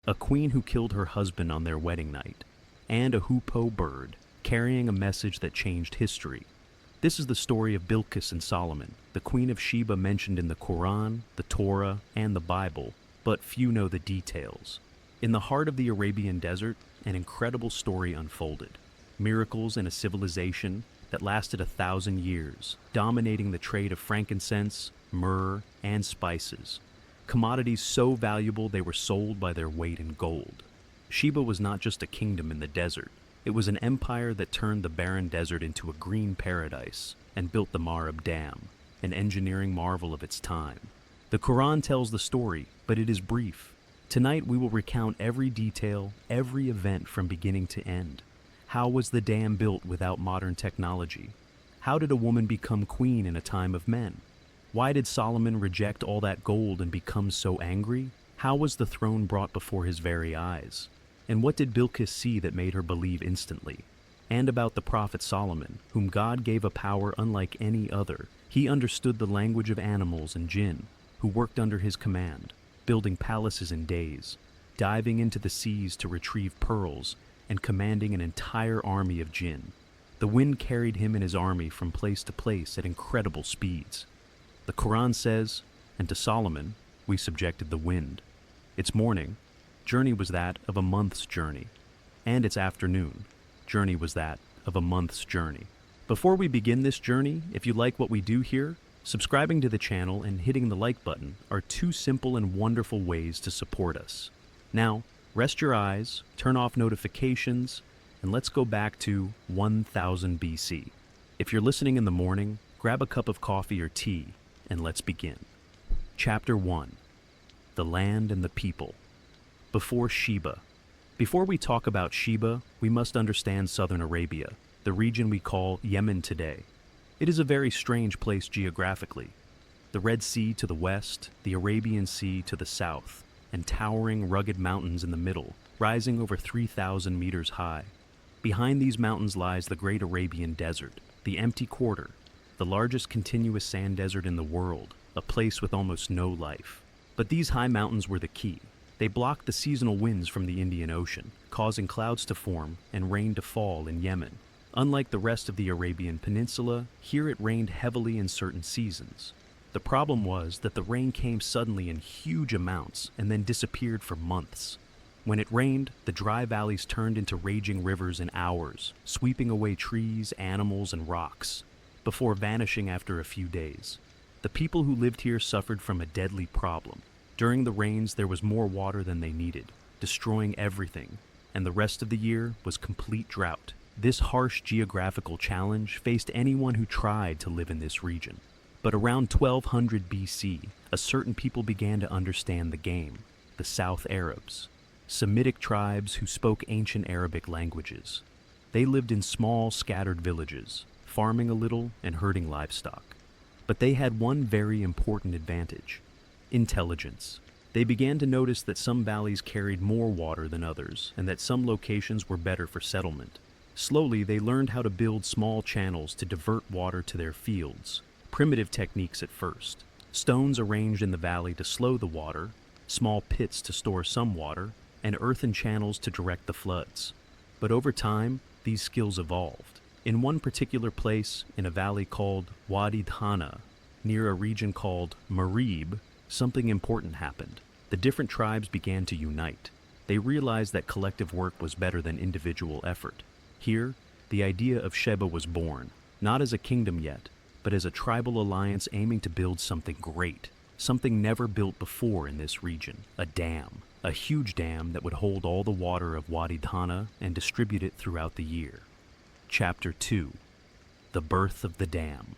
a queen who killed her husband on their wedding night, and a hoopoe bird carrying a message that changed history. This is the story of Bilqis and Solomon, the Queen of Sheba mentioned in the Quran, the Torah, and the Bible, but few know the details. In the heart of the Arabian desert, an incredible story unfolded. Miracles in a civilization that lasted 1,000 years, dominating the trade of frankincense, myrrh, and spices. Commodities so valuable they were sold by their weight in gold. Sheba was not just a kingdom in the desert. It was an empire that turned the barren desert into a green paradise and built the Marib Dam, an engineering marvel of its time. The Quran tells the story, but it is brief. Tonight we will recount every detail, every event from beginning to end. How was the dam built without modern technology? How did a woman become queen in a time of men? Why did Solomon reject all that gold and become so angry? How was the throne brought before his very eyes? And what did Bilqis see that made her believe instantly? And about the Prophet Solomon, whom God gave a power unlike any other. He understood the language of animals and jinn, who worked under his command, building palaces in days, diving into the seas to retrieve pearls, and commanding an entire army of jinn. The wind carried him and his army from place to place at incredible speeds. The Quran says, and to Solomon we subjected the wind. Its morning journey was that of a month's journey, and its afternoon journey was that of a month's journey. Before we begin this journey, if you like what we do here, subscribing to the channel and hitting the like button are two simple and wonderful ways to support us. Now, rest your eyes, turn off notifications, and let's go back to 1000 BC. If you're listening in the morning, grab a cup of coffee or tea, and let's begin. Chapter 1. The Land and the People. Before Sheba. Before we talk about Sheba, we must understand southern Arabia, the region we call Yemen today. It is a very strange place geographically. The Red Sea to the west, the Arabian Sea to the south, and towering rugged mountains in the middle, rising over 3,000 meters high. Behind these mountains lies the Great Arabian Desert, the empty quarter, the largest continuous sand desert in the world, a place with almost no life. But these high mountains were the key. They blocked the seasonal winds from the Indian Ocean, causing clouds to form and rain to fall in Yemen. Unlike the rest of the Arabian Peninsula, here it rained heavily in certain seasons. The problem was that the rain came suddenly in huge amounts and then disappeared for months. When it rained, the dry valleys turned into raging rivers in hours, sweeping away trees, animals, and rocks, before vanishing after a few days. The people who lived here suffered from a deadly problem. During the rains, there was more water than they needed, destroying everything, and the rest of the year was complete drought. This harsh geographical challenge faced anyone who tried to live in this region. But around 1200 BC, a certain people began to understand the game, the South Arabs, Semitic tribes who spoke ancient Arabic languages. They lived in small, scattered villages, farming a little and herding livestock. But they had one very important advantage: intelligence. They began to notice that some valleys carried more water than others, and that some locations were better for settlement. Slowly, they learned how to build small channels to divert water to their fields. Primitive techniques at first. Stones arranged in the valley to slow the water, small pits to store some water, and earthen channels to direct the floods. But over time, these skills evolved. In one particular place, in a valley called Wadi Dhana, near a region called Marib, something important happened. The different tribes began to unite. They realized that collective work was better than individual effort. Here, the idea of Sheba was born, not as a kingdom yet, but as a tribal alliance aiming to build something great, something never built before in this region: a dam, a huge dam that would hold all the water of Wadi Dhana and distribute it throughout the year. Chapter 2. The Birth of the Dam.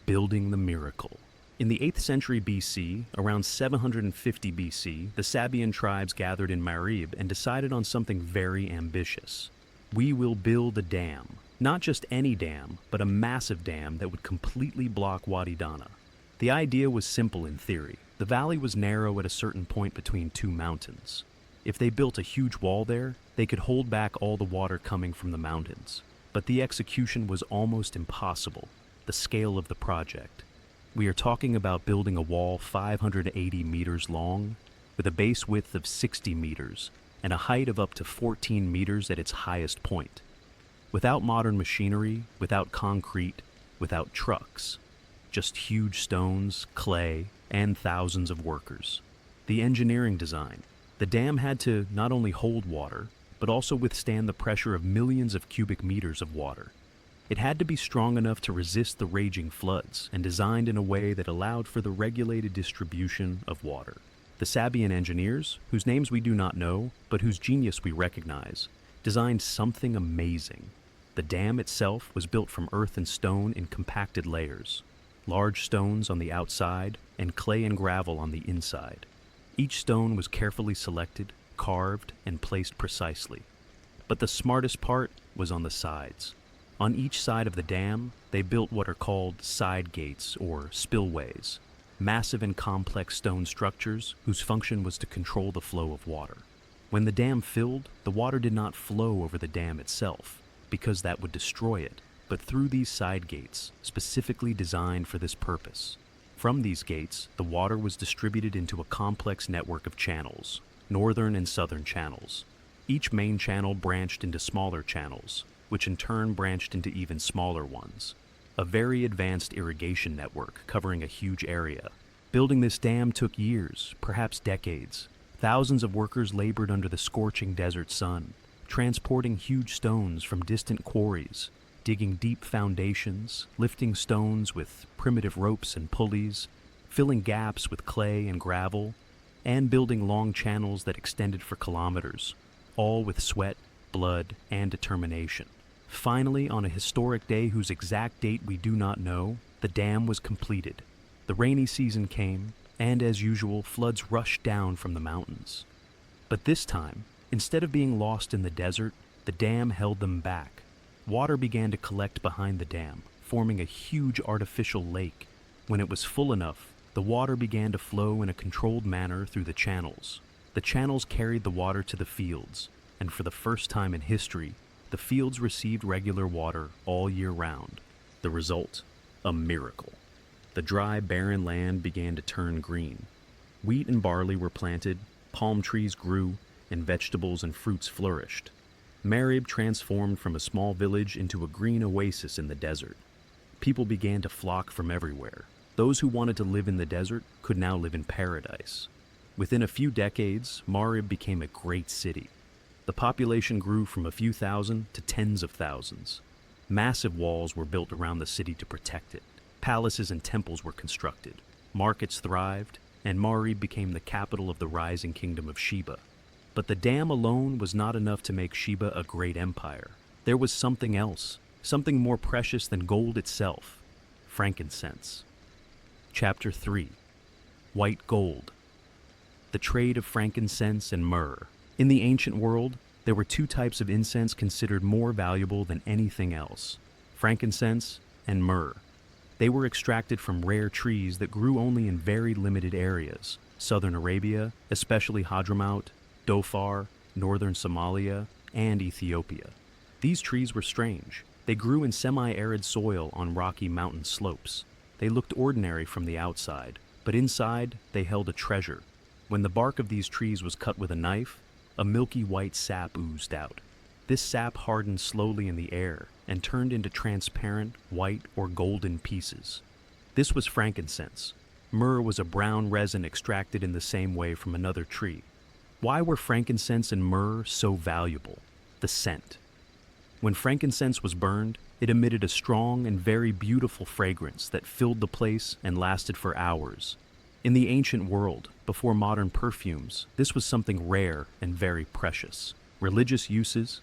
Building the Miracle. In the 8th century BC, around 750 BC, the Sabian tribes gathered in Marib and decided on something very ambitious. We will build a dam. Not just any dam, but a massive dam that would completely block Wadi Dhana. The idea was simple in theory. The valley was narrow at a certain point between two mountains. If they built a huge wall there, they could hold back all the water coming from the mountains. But the execution was almost impossible. The scale of the project. We are talking about building a wall 580 meters long, with a base width of 60 meters and a height of up to 14 meters at its highest point. Without modern machinery, without concrete, without trucks, just huge stones, clay, and thousands of workers. The engineering design. The dam had to not only hold water, but also withstand the pressure of millions of cubic meters of water. It had to be strong enough to resist the raging floods and designed in a way that allowed for the regulated distribution of water. The Sabian engineers, whose names we do not know, but whose genius we recognize, designed something amazing. The dam itself was built from earth and stone in compacted layers, large stones on the outside and clay and gravel on the inside. Each stone was carefully selected, carved, and placed precisely. But the smartest part was on the sides. On each side of the dam, they built what are called side gates or spillways, massive and complex stone structures whose function was to control the flow of water. When the dam filled, the water did not flow over the dam itself, because that would destroy it, but through these side gates, specifically designed for this purpose. From these gates, the water was distributed into a complex network of channels, northern and southern channels. Each main channel branched into smaller channels, which in turn branched into even smaller ones. A very advanced irrigation network covering a huge area. Building this dam took years, perhaps decades. Thousands of workers labored under the scorching desert sun, transporting huge stones from distant quarries, digging deep foundations, lifting stones with primitive ropes and pulleys, filling gaps with clay and gravel, and building long channels that extended for kilometers, all with sweat, blood, and determination. Finally, on a historic day whose exact date we do not know, the dam was completed. The rainy season came, and as usual, floods rushed down from the mountains. But this time, instead of being lost in the desert, the dam held them back. Water began to collect behind the dam, forming a huge artificial lake. When it was full enough, the water began to flow in a controlled manner through the channels. The channels carried the water to the fields, and for the first time in history, the fields received regular water all year round. The result? A miracle. The dry, barren land began to turn green. Wheat and barley were planted, palm trees grew, and vegetables and fruits flourished. Marib transformed from a small village into a green oasis in the desert. People began to flock from everywhere. Those who wanted to live in the desert could now live in paradise. Within a few decades, Marib became a great city. The population grew from a few thousand to tens of thousands. Massive walls were built around the city to protect it. Palaces and temples were constructed. Markets thrived, and Marib became the capital of the rising Kingdom of Sheba. But the dam alone was not enough to make Sheba a great empire. There was something else, something more precious than gold itself: frankincense. Chapter 3. White Gold. The trade of frankincense and myrrh. In the ancient world, there were two types of incense considered more valuable than anything else: frankincense and myrrh. They were extracted from rare trees that grew only in very limited areas: southern Arabia, especially Hadramaut, Dhofar, northern Somalia, and Ethiopia. These trees were strange. They grew in semi-arid soil on rocky mountain slopes. They looked ordinary from the outside, but inside they held a treasure. When the bark of these trees was cut with a knife, a milky white sap oozed out. This sap hardened slowly in the air and turned into transparent, white or golden pieces. This was frankincense. Myrrh was a brown resin extracted in the same way from another tree. Why were frankincense and myrrh so valuable? The scent. When frankincense was burned, it emitted a strong and very beautiful fragrance that filled the place and lasted for hours. In the ancient world, before modern perfumes, this was something rare and very precious. Religious uses.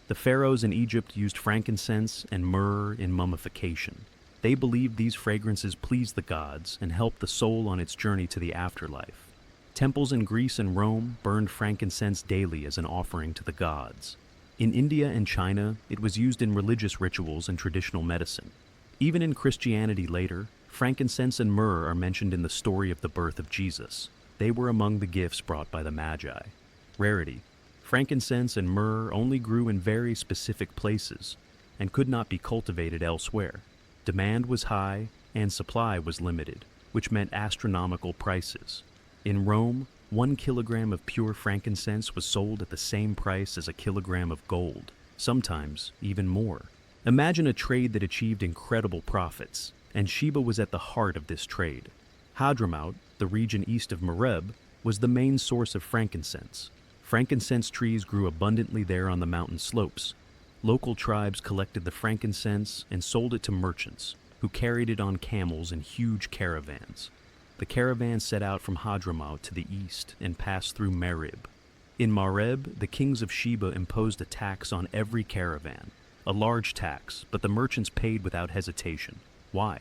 The pharaohs in Egypt used frankincense and myrrh in mummification. They believed these fragrances pleased the gods and helped the soul on its journey to the afterlife. Temples in Greece and Rome burned frankincense daily as an offering to the gods. In India and China, it was used in religious rituals and traditional medicine. Even in Christianity later, frankincense and myrrh are mentioned in the story of the birth of Jesus. They were among the gifts brought by the Magi. Rarity. Frankincense and myrrh only grew in very specific places and could not be cultivated elsewhere. Demand was high and supply was limited, which meant astronomical prices. In Rome, 1 kilogram of pure frankincense was sold at the same price as a kilogram of gold, sometimes even more. Imagine a trade that achieved incredible profits, and Sheba was at the heart of this trade. Hadramaut, the region east of Marib, was the main source of frankincense. Frankincense trees grew abundantly there on the mountain slopes. Local tribes collected the frankincense and sold it to merchants, who carried it on camels in huge caravans. The caravan set out from Hadramaut to the east and passed through Marib. In Marib, the kings of Sheba imposed a tax on every caravan, a large tax, but the merchants paid without hesitation. Why?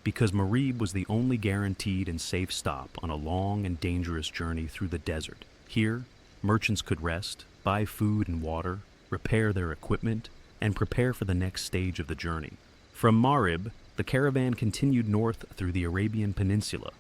Because Marib was the only guaranteed and safe stop on a long and dangerous journey through the desert. Here, merchants could rest, buy food and water, repair their equipment, and prepare for the next stage of the journey. From Marib, the caravan continued north through the Arabian Peninsula,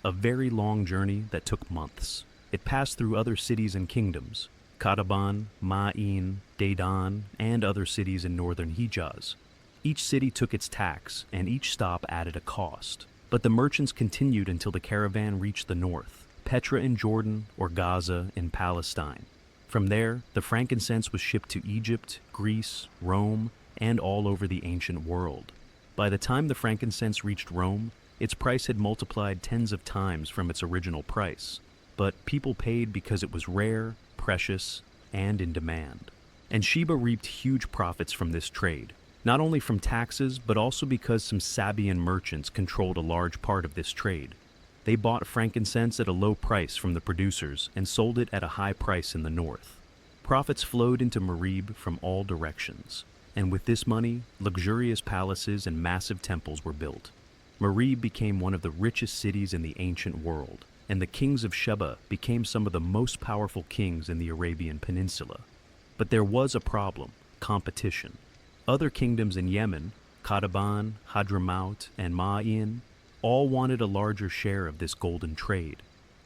a very long journey that took months. It passed through other cities and kingdoms, Qataban, Ma'in, Dedan, and other cities in northern Hijaz. Each city took its tax, and each stop added a cost. But the merchants continued until the caravan reached the north, Petra in Jordan or Gaza in Palestine. From there, the frankincense was shipped to Egypt, Greece, Rome, and all over the ancient world. By the time the frankincense reached Rome, its price had multiplied tens of times from its original price. But people paid because it was rare, precious, and in demand. And Sheba reaped huge profits from this trade, not only from taxes, but also because some Sabaean merchants controlled a large part of this trade. They bought frankincense at a low price from the producers and sold it at a high price in the north. Profits flowed into Marib from all directions, and with this money, luxurious palaces and massive temples were built. Marib became one of the richest cities in the ancient world, and the kings of Sheba became some of the most powerful kings in the Arabian Peninsula. But there was a problem: competition. Other kingdoms in Yemen, Qataban, Hadramaut, and Ma'in, all wanted a larger share of this golden trade.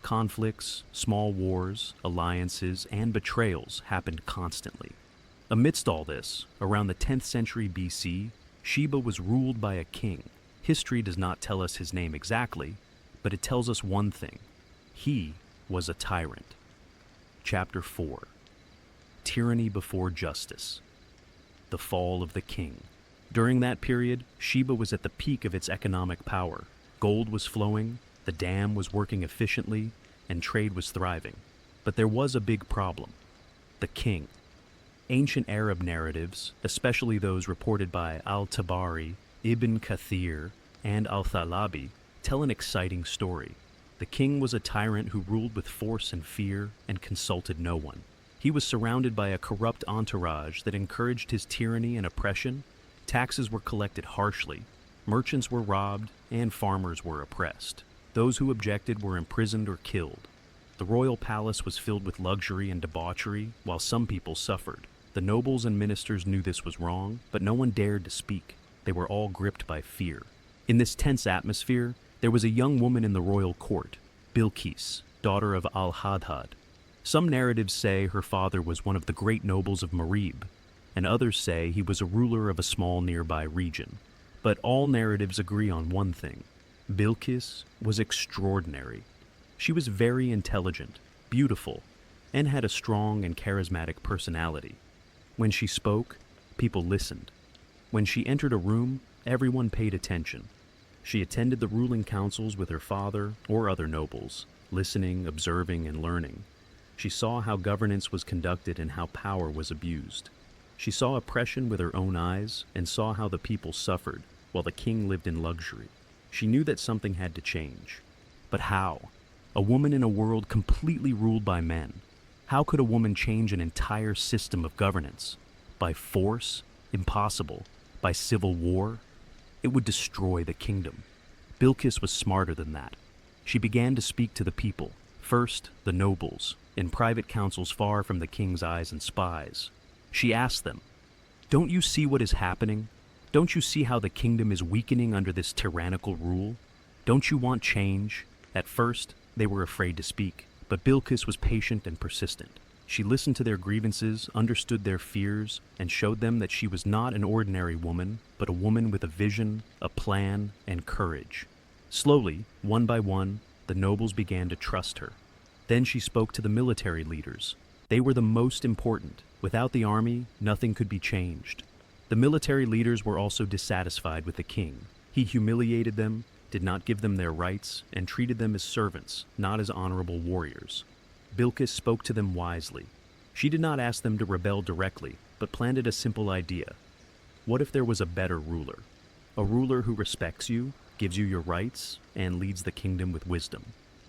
Conflicts, small wars, alliances, and betrayals happened constantly. Amidst all this, around the 10th century BC, Sheba was ruled by a king. History does not tell us his name exactly, but it tells us one thing: he was a tyrant. Chapter 4. Tyranny before justice. The fall of the king. During that period, Sheba was at the peak of its economic power. Gold was flowing, the dam was working efficiently, and trade was thriving. But there was a big problem: the king. Ancient Arab narratives, especially those reported by al-Tabari, Ibn Kathir, and al-Thalabi, tell an exciting story. The king was a tyrant who ruled with force and fear and consulted no one. He was surrounded by a corrupt entourage that encouraged his tyranny and oppression. Taxes were collected harshly, merchants were robbed, and farmers were oppressed. Those who objected were imprisoned or killed. The royal palace was filled with luxury and debauchery, while some people suffered. The nobles and ministers knew this was wrong, but no one dared to speak. They were all gripped by fear. In this tense atmosphere, there was a young woman in the royal court, Bilqis, daughter of al-Hadhad. Some narratives say her father was one of the great nobles of Marib, and others say he was a ruler of a small nearby region. But all narratives agree on one thing: Bilqis was extraordinary. She was very intelligent, beautiful, and had a strong and charismatic personality. When she spoke, people listened. When she entered a room, everyone paid attention. She attended the ruling councils with her father or other nobles, listening, observing, and learning. She saw how governance was conducted and how power was abused. She saw oppression with her own eyes and saw how the people suffered while the king lived in luxury. She knew that something had to change. But how? A woman in a world completely ruled by men. How could a woman change an entire system of governance? By force? Impossible. By civil war? It would destroy the kingdom. Bilqis was smarter than that. She began to speak to the people. First, the nobles, in private councils far from the king's eyes and spies. She asked them, "Don't you see what is happening? Don't you see how the kingdom is weakening under this tyrannical rule? Don't you want change?" At first, they were afraid to speak, but Bilqis was patient and persistent. She listened to their grievances, understood their fears, and showed them that she was not an ordinary woman, but a woman with a vision, a plan, and courage. Slowly, one by one, the nobles began to trust her. Then she spoke to the military leaders. They were the most important. Without the army, nothing could be changed. The military leaders were also dissatisfied with the king. He humiliated them, did not give them their rights, and treated them as servants, not as honorable warriors. Bilqis spoke to them wisely. She did not ask them to rebel directly, but planted a simple idea. What if there was a better ruler? A ruler who respects you, gives you your rights, and leads the kingdom with wisdom.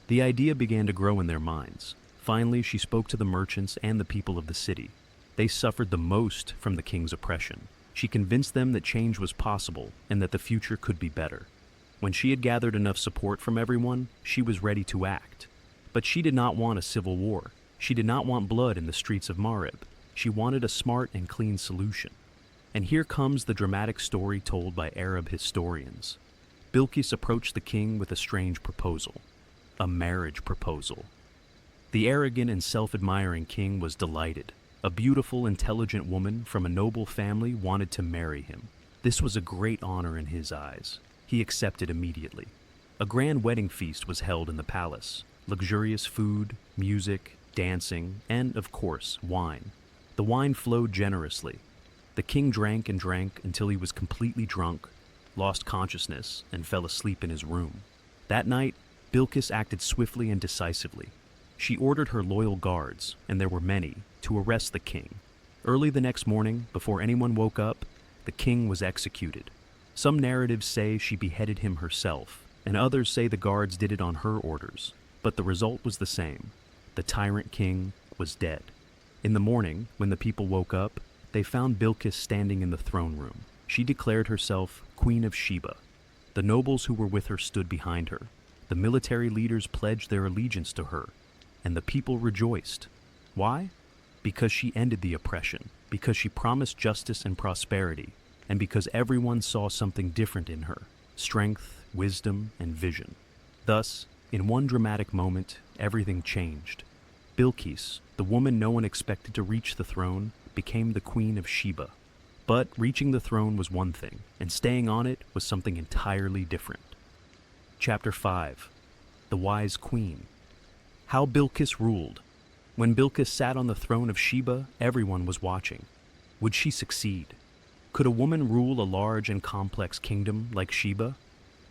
The idea began to grow in their minds. Finally, she spoke to the merchants and the people of the city. They suffered the most from the king's oppression. She convinced them that change was possible and that the future could be better. When she had gathered enough support from everyone, she was ready to act. But she did not want a civil war. She did not want blood in the streets of Marib. She wanted a smart and clean solution. And here comes the dramatic story told by Arab historians. Bilqis approached the king with a strange proposal. A marriage proposal. The arrogant and self-admiring king was delighted. A beautiful, intelligent woman from a noble family wanted to marry him. This was a great honor in his eyes. He accepted immediately. A grand wedding feast was held in the palace. Luxurious food, music, dancing, and, of course, wine. The wine flowed generously. The king drank and drank until he was completely drunk, lost consciousness, and fell asleep in his room. That night, Bilqis acted swiftly and decisively. She ordered her loyal guards, and there were many, to arrest the king. Early the next morning, before anyone woke up, the king was executed. Some narratives say she beheaded him herself, and others say the guards did it on her orders. But the result was the same. The tyrant king was dead. In the morning, when the people woke up, they found Bilqis standing in the throne room. She declared herself Queen of Sheba. The nobles who were with her stood behind her. The military leaders pledged their allegiance to her, and the people rejoiced. Why? Because she ended the oppression, because she promised justice and prosperity, and because everyone saw something different in her: strength, wisdom, and vision. Thus, in one dramatic moment, everything changed. Bilqis, the woman no one expected to reach the throne, became the Queen of Sheba. But reaching the throne was one thing, and staying on it was something entirely different. Chapter 5. The Wise Queen. How Bilqis ruled. When Bilqis sat on the throne of Sheba, everyone was watching. Would she succeed? Could a woman rule a large and complex kingdom like Sheba?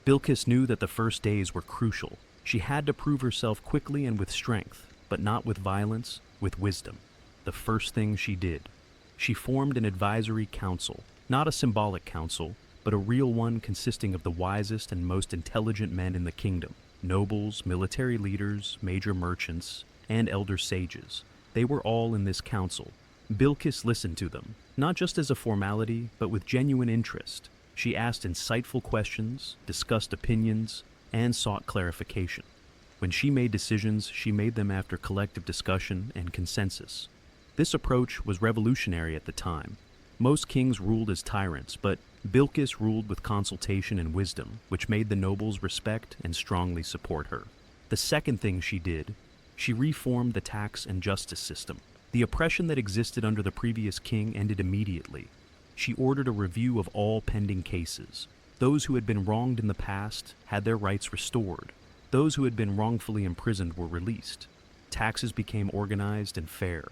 Bilqis knew that the first days were crucial. She had to prove herself quickly and with strength, but not with violence, with wisdom. The first thing she did. She formed an advisory council, not a symbolic council, but a real one consisting of the wisest and most intelligent men in the kingdom. Nobles, military leaders, major merchants, and elder sages. They were all in this council. Bilqis listened to them, not just as a formality, but with genuine interest. She asked insightful questions, discussed opinions, and sought clarification. When she made decisions, she made them after collective discussion and consensus. This approach was revolutionary at the time. Most kings ruled as tyrants, but Bilqis ruled with consultation and wisdom, which made the nobles respect and strongly support her. The second thing she did, she reformed the tax and justice system. The oppression that existed under the previous king ended immediately. She ordered a review of all pending cases. Those who had been wronged in the past had their rights restored. Those who had been wrongfully imprisoned were released. Taxes became organized and fair.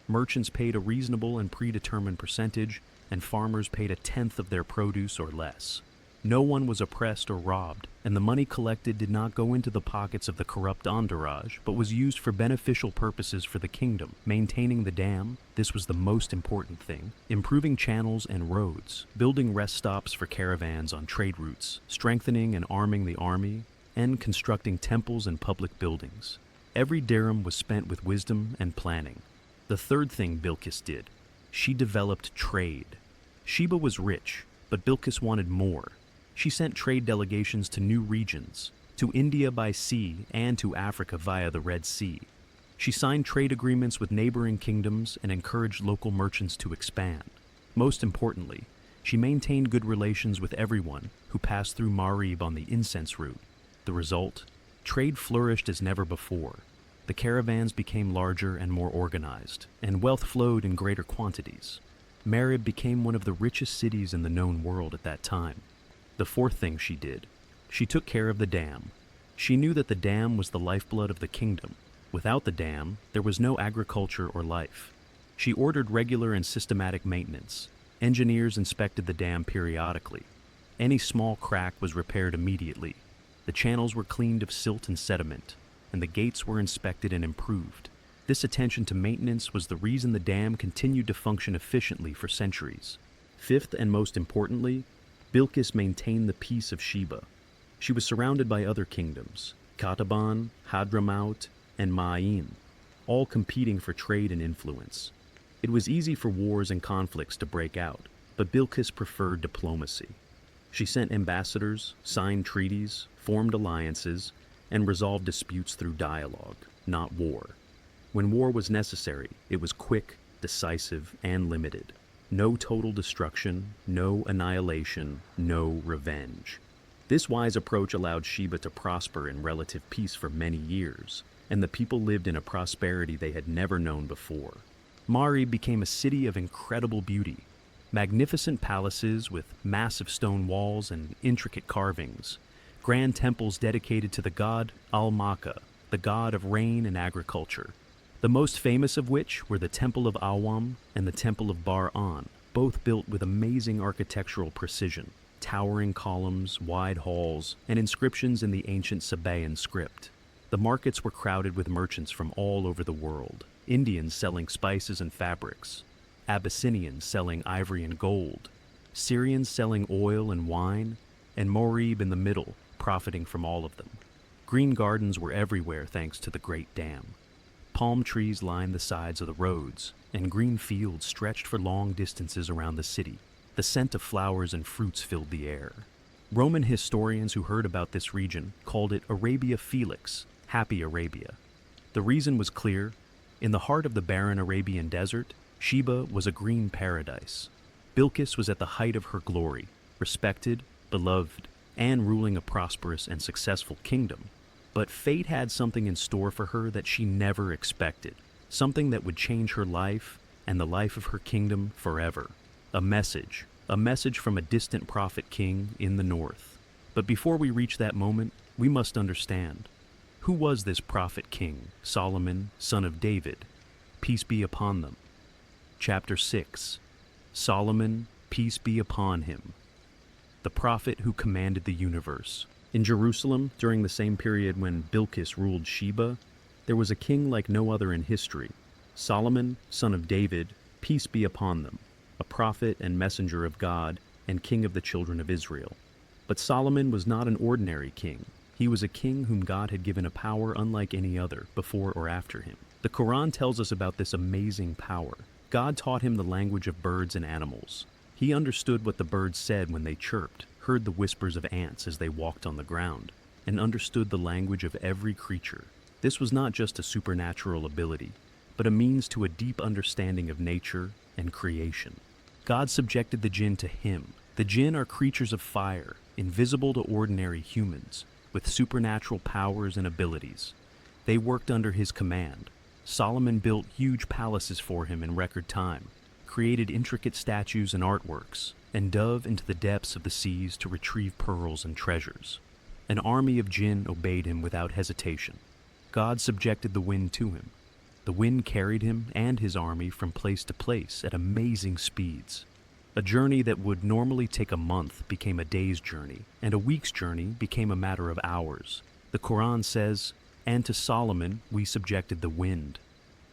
Merchants paid a reasonable and predetermined percentage, and farmers paid 1/10 of their produce or less. No one was oppressed or robbed, and the money collected did not go into the pockets of the corrupt entourage, but was used for beneficial purposes for the kingdom. Maintaining the dam, this was the most important thing. Improving channels and roads, building rest stops for caravans on trade routes, strengthening and arming the army, and constructing temples and public buildings. Every dirham was spent with wisdom and planning. The third thing Bilqis did, she developed trade. Sheba was rich, but Bilqis wanted more. She sent trade delegations to new regions, to India by sea and to Africa via the Red Sea. She signed trade agreements with neighboring kingdoms and encouraged local merchants to expand. Most importantly, she maintained good relations with everyone who passed through Marib on the incense route. The result? Trade flourished as never before. The caravans became larger and more organized, and wealth flowed in greater quantities. Marib became one of the richest cities in the known world at that time. The fourth thing she did, she took care of the dam. She knew that the dam was the lifeblood of the kingdom. Without the dam, there was no agriculture or life. She ordered regular and systematic maintenance. Engineers inspected the dam periodically. Any small crack was repaired immediately. The channels were cleaned of silt and sediment, and the gates were inspected and improved. This attention to maintenance was the reason the dam continued to function efficiently for centuries. Fifth and most importantly, Bilqis maintained the peace of Sheba. She was surrounded by other kingdoms, Qataban, Hadramaut, and Ma'in, all competing for trade and influence. It was easy for wars and conflicts to break out, but Bilqis preferred diplomacy. She sent ambassadors, signed treaties, formed alliances, and resolved disputes through dialogue, not war. When war was necessary, it was quick, decisive, and limited. No total destruction, no annihilation, no revenge. This wise approach allowed Sheba to prosper in relative peace for many years, and the people lived in a prosperity they had never known before. Marib became a city of incredible beauty. Magnificent palaces with massive stone walls and intricate carvings. Grand temples dedicated to the god Al-Maka, the god of rain and agriculture. The most famous of which were the Temple of Awam and the Temple of Barren, both built with amazing architectural precision. Towering columns, wide halls, and inscriptions in the ancient Sabaean script. The markets were crowded with merchants from all over the world. Indians selling spices and fabrics, Abyssinians selling ivory and gold, Syrians selling oil and wine, and Marib in the middle, profiting from all of them. Green gardens were everywhere thanks to the Great Dam. Palm trees lined the sides of the roads, and green fields stretched for long distances around the city. The scent of flowers and fruits filled the air. Roman historians who heard about this region called it Arabia Felix, Happy Arabia. The reason was clear. In the heart of the barren Arabian desert, Sheba was a green paradise. Bilqis was at the height of her glory, respected, beloved, and ruling a prosperous and successful kingdom. But fate had something in store for her that she never expected, something that would change her life and the life of her kingdom forever. A message from a distant prophet king in the north. But before we reach that moment, we must understand. Who was this prophet king, Solomon, son of David? Peace be upon them. Chapter 6. Solomon, peace be upon him. The prophet who commanded the universe. In Jerusalem, during the same period when Bilqis ruled Sheba, there was a king like no other in history. Solomon, son of David, peace be upon them. A prophet and messenger of God, and king of the children of Israel. But Solomon was not an ordinary king. He was a king whom God had given a power unlike any other, before or after him. The Quran tells us about this amazing power. God taught him the language of birds and animals. He understood what the birds said when they chirped, heard the whispers of ants as they walked on the ground, and understood the language of every creature. This was not just a supernatural ability, but a means to a deep understanding of nature and creation. God subjected the jinn to him. The jinn are creatures of fire, invisible to ordinary humans, with supernatural powers and abilities. They worked under his command. Solomon built huge palaces for him in record time, created intricate statues and artworks, and dove into the depths of the seas to retrieve pearls and treasures. An army of jinn obeyed him without hesitation. God subjected the wind to him. The wind carried him and his army from place to place at amazing speeds. A journey that would normally take a month became a day's journey, and a week's journey became a matter of hours. The Quran says, "And to Solomon we subjected the wind.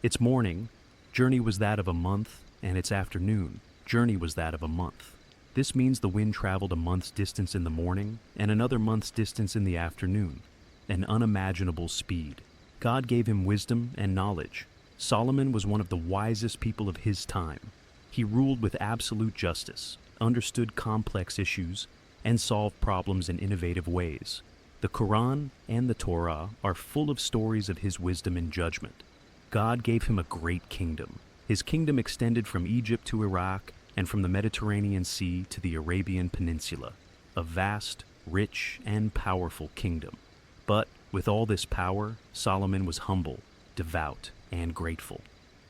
Its morning, journey was that of a month, and its afternoon, journey was that of a month." This means the wind traveled a month's distance in the morning and another month's distance in the afternoon, an unimaginable speed. God gave him wisdom and knowledge. Solomon was one of the wisest people of his time. He ruled with absolute justice, understood complex issues, and solved problems in innovative ways. The Quran and the Torah are full of stories of his wisdom and judgment. God gave him a great kingdom. His kingdom extended from Egypt to Iraq and from the Mediterranean Sea to the Arabian Peninsula, a vast, rich, and powerful kingdom. But with all this power, Solomon was humble, devout, and grateful.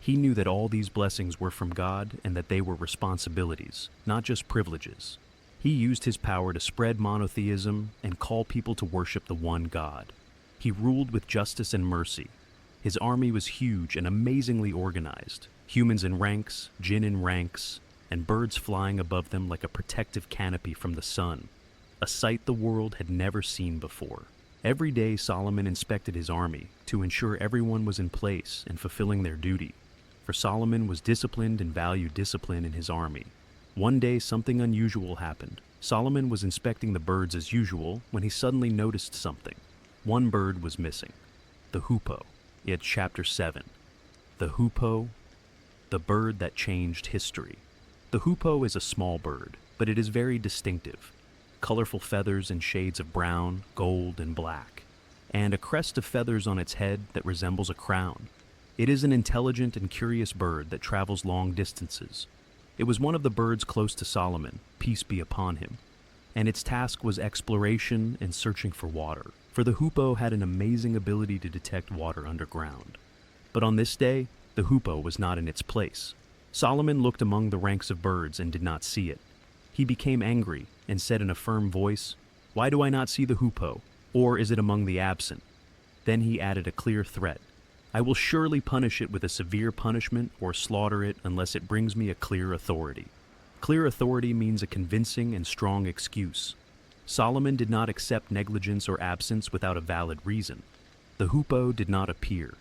He knew that all these blessings were from God and that they were responsibilities, not just privileges. He used his power to spread monotheism and call people to worship the one God. He ruled with justice and mercy. His army was huge and amazingly organized. Humans in ranks, jinn in ranks, and birds flying above them like a protective canopy from the sun. A sight the world had never seen before. Every day Solomon inspected his army to ensure everyone was in place and fulfilling their duty. For Solomon was disciplined and valued discipline in his army. One day something unusual happened. Solomon was inspecting the birds as usual when he suddenly noticed something. One bird was missing. The hoopoe. It's chapter 7. The hoopoe, the bird that changed history. The hoopoe is a small bird, but it is very distinctive. Colorful feathers in shades of brown, gold, and black, and a crest of feathers on its head that resembles a crown. It is an intelligent and curious bird that travels long distances. It was one of the birds close to Solomon, peace be upon him, and its task was exploration and searching for water, for the hoopoe had an amazing ability to detect water underground. But on this day, the hoopoe was not in its place. Solomon looked among the ranks of birds and did not see it. He became angry and said in a firm voice, "Why do I not see the hoopoe? Or is it among the absent?" Then he added a clear threat. "I will surely punish it with a severe punishment or slaughter it unless it brings me a clear authority." Clear authority means a convincing and strong excuse. Solomon did not accept negligence or absence without a valid reason. The hoopoe did not appear.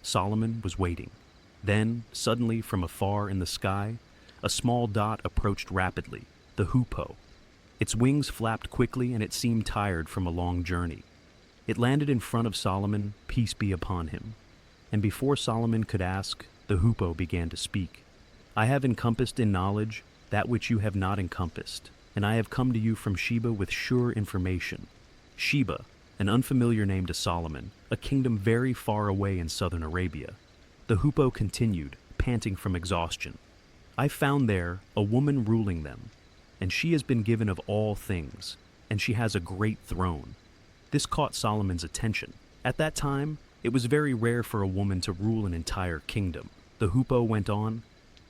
Solomon was waiting. Then, suddenly, from afar in the sky, a small dot approached rapidly, the hoopoe. Its wings flapped quickly and it seemed tired from a long journey. It landed in front of Solomon, peace be upon him. And before Solomon could ask, the hoopoe began to speak. "I have encompassed in knowledge that which you have not encompassed, and I have come to you from Sheba with sure information." Sheba, an unfamiliar name to Solomon, a kingdom very far away in southern Arabia. The hoopoe continued, panting from exhaustion. "I found there a woman ruling them, and she has been given of all things, and she has a great throne." This caught Solomon's attention. At that time, it was very rare for a woman to rule an entire kingdom. The hoopoe went on,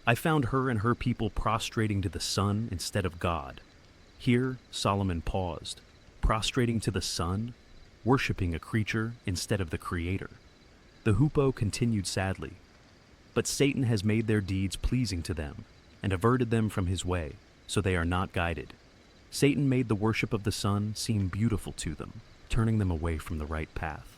"I found her and her people prostrating to the sun instead of God." Here, Solomon paused. Prostrating to the sun? Worshipping a creature instead of the Creator. The hoopoe continued sadly, "But Satan has made their deeds pleasing to them, and averted them from his way, so they are not guided. Satan made the worship of the sun seem beautiful to them, turning them away from the right path."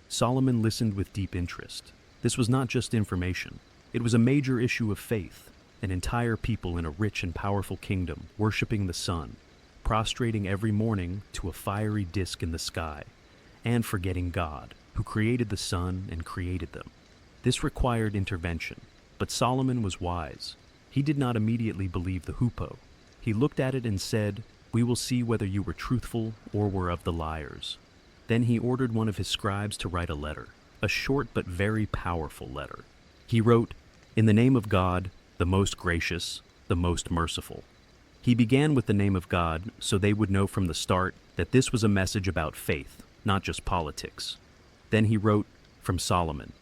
Solomon listened with deep interest. This was not just information. It was a major issue of faith, an entire people in a rich and powerful kingdom worshipping the sun, prostrating every morning to a fiery disk in the sky, and forgetting God, who created the sun and created them. This required intervention, but Solomon was wise. He did not immediately believe the hoopoe. He looked at it and said, "We will see whether you were truthful or were of the liars." Then he ordered one of his scribes to write a letter, a short but very powerful letter. He wrote, "In the name of God, the most gracious, the most merciful." He began with the name of God so they would know from the start that this was a message about faith, not just politics. Then he wrote, "From Solomon."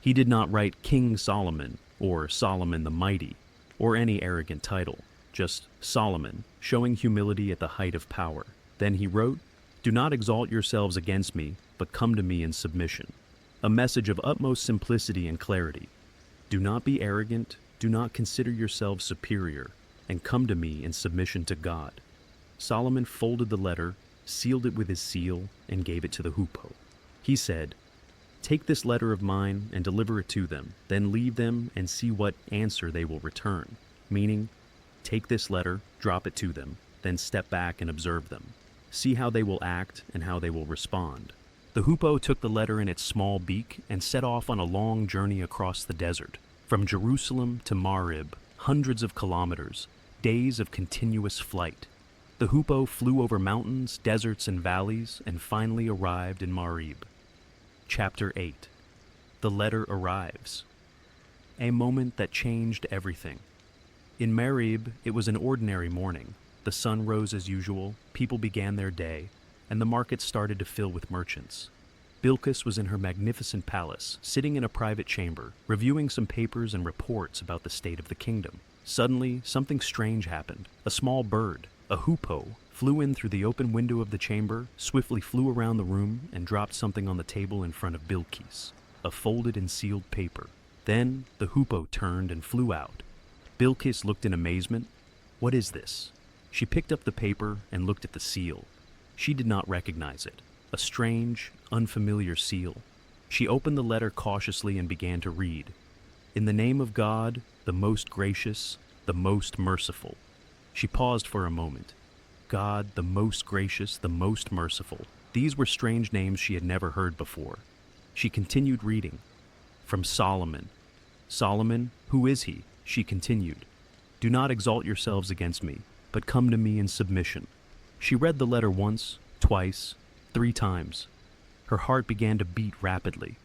He did not write King Solomon or Solomon the Mighty or any arrogant title, just Solomon, showing humility at the height of power. Then he wrote, "Do not exalt yourselves against me, but come to me in submission." A message of utmost simplicity and clarity. Do not be arrogant, do not consider yourselves superior, and come to me in submission to God. Solomon folded the letter, sealed it with his seal, and gave it to the hoopoe. He said, "Take this letter of mine and deliver it to them, then leave them and see what answer they will return." Meaning, take this letter, drop it to them, then step back and observe them. See how they will act and how they will respond. The hoopoe took the letter in its small beak and set off on a long journey across the desert. From Jerusalem to Marib, hundreds of kilometers, days of continuous flight. The hoopoe flew over mountains, deserts, and valleys, and finally arrived in Marib. Chapter 8. The letter arrives. A moment that changed everything. In Marib, it was an ordinary morning. The sun rose as usual, people began their day, and the market started to fill with merchants. Bilqis was in her magnificent palace, sitting in a private chamber, reviewing some papers and reports about the state of the kingdom. Suddenly, something strange happened. A small bird, a hoopoe, flew in through the open window of the chamber, swiftly flew around the room, and dropped something on the table in front of Bilqis. a folded and sealed paper. Then the hoopoe turned and flew out. Bilqis looked in amazement. What is this? She picked up the paper and looked at the seal. She did not recognize it. A strange, unfamiliar seal. She opened the letter cautiously and began to read. In the name of God, the most gracious, the most merciful. She paused for a moment. God, the most gracious, the most merciful. These were strange names she had never heard before. She continued reading. From Solomon. Solomon, who is he? She continued. Do not exalt yourselves against me, but come to me in submission. She read the letter once, twice, 3 times. Her heart began to beat rapidly.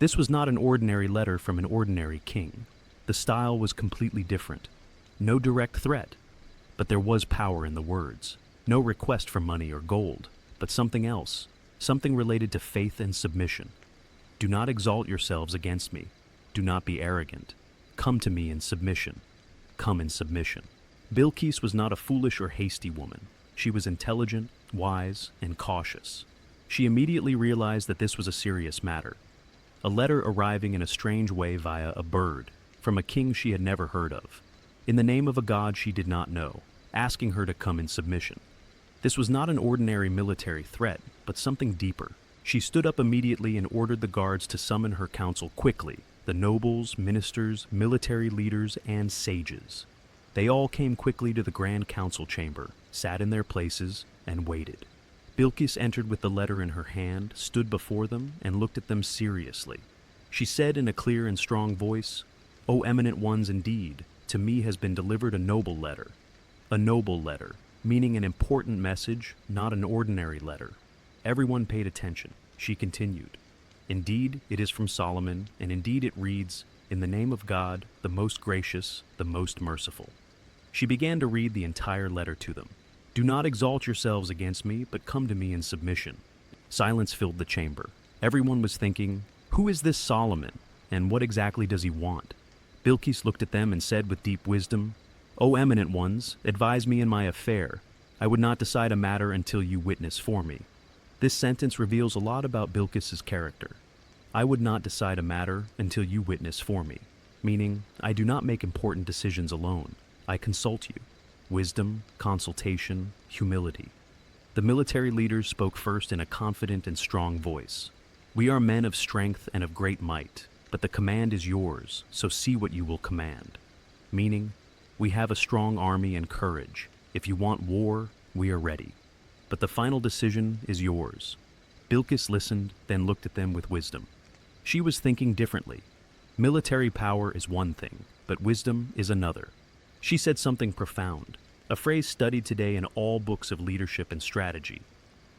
This was not an ordinary letter from an ordinary king. The style was completely different. No direct threat, but there was power in the words. No request for money or gold, but something else, something related to faith and submission. Do not exalt yourselves against me. Do not be arrogant. Come to me in submission. Come in submission. Bilqis was not a foolish or hasty woman. She was intelligent, wise, and cautious. She immediately realized that this was a serious matter. A letter arriving in a strange way via a bird, from a king she had never heard of, in the name of a god she did not know, asking her to come in submission. This was not an ordinary military threat, but something deeper. She stood up immediately and ordered the guards to summon her council quickly, the nobles, ministers, military leaders, and sages. They all came quickly to the grand council chamber, sat in their places, and waited. Bilqis entered with the letter in her hand, stood before them, and looked at them seriously. She said in a clear and strong voice, O eminent ones, indeed, to me has been delivered a noble letter. A noble letter, meaning an important message, not an ordinary letter. Everyone paid attention. She continued, Indeed, it is from Solomon, and indeed it reads, In the name of God, the most gracious, the most merciful. She began to read the entire letter to them. Do not exalt yourselves against me, but come to me in submission. Silence filled the chamber. Everyone was thinking, who is this Solomon, and what exactly does he want? Bilqis looked at them and said with deep wisdom, O eminent ones, advise me in my affair. I would not decide a matter until you witness for me. This sentence reveals a lot about Bilqis's character. I would not decide a matter until you witness for me, meaning I do not make important decisions alone. I consult you. Wisdom, consultation, humility. The military leaders spoke first in a confident and strong voice. We are men of strength and of great might, but the command is yours, so see what you will command. Meaning, we have a strong army and courage. If you want war, we are ready. But the final decision is yours. Bilqis listened, then looked at them with wisdom. She was thinking differently. Military power is one thing, but wisdom is another. She said something profound, a phrase studied today in all books of leadership and strategy.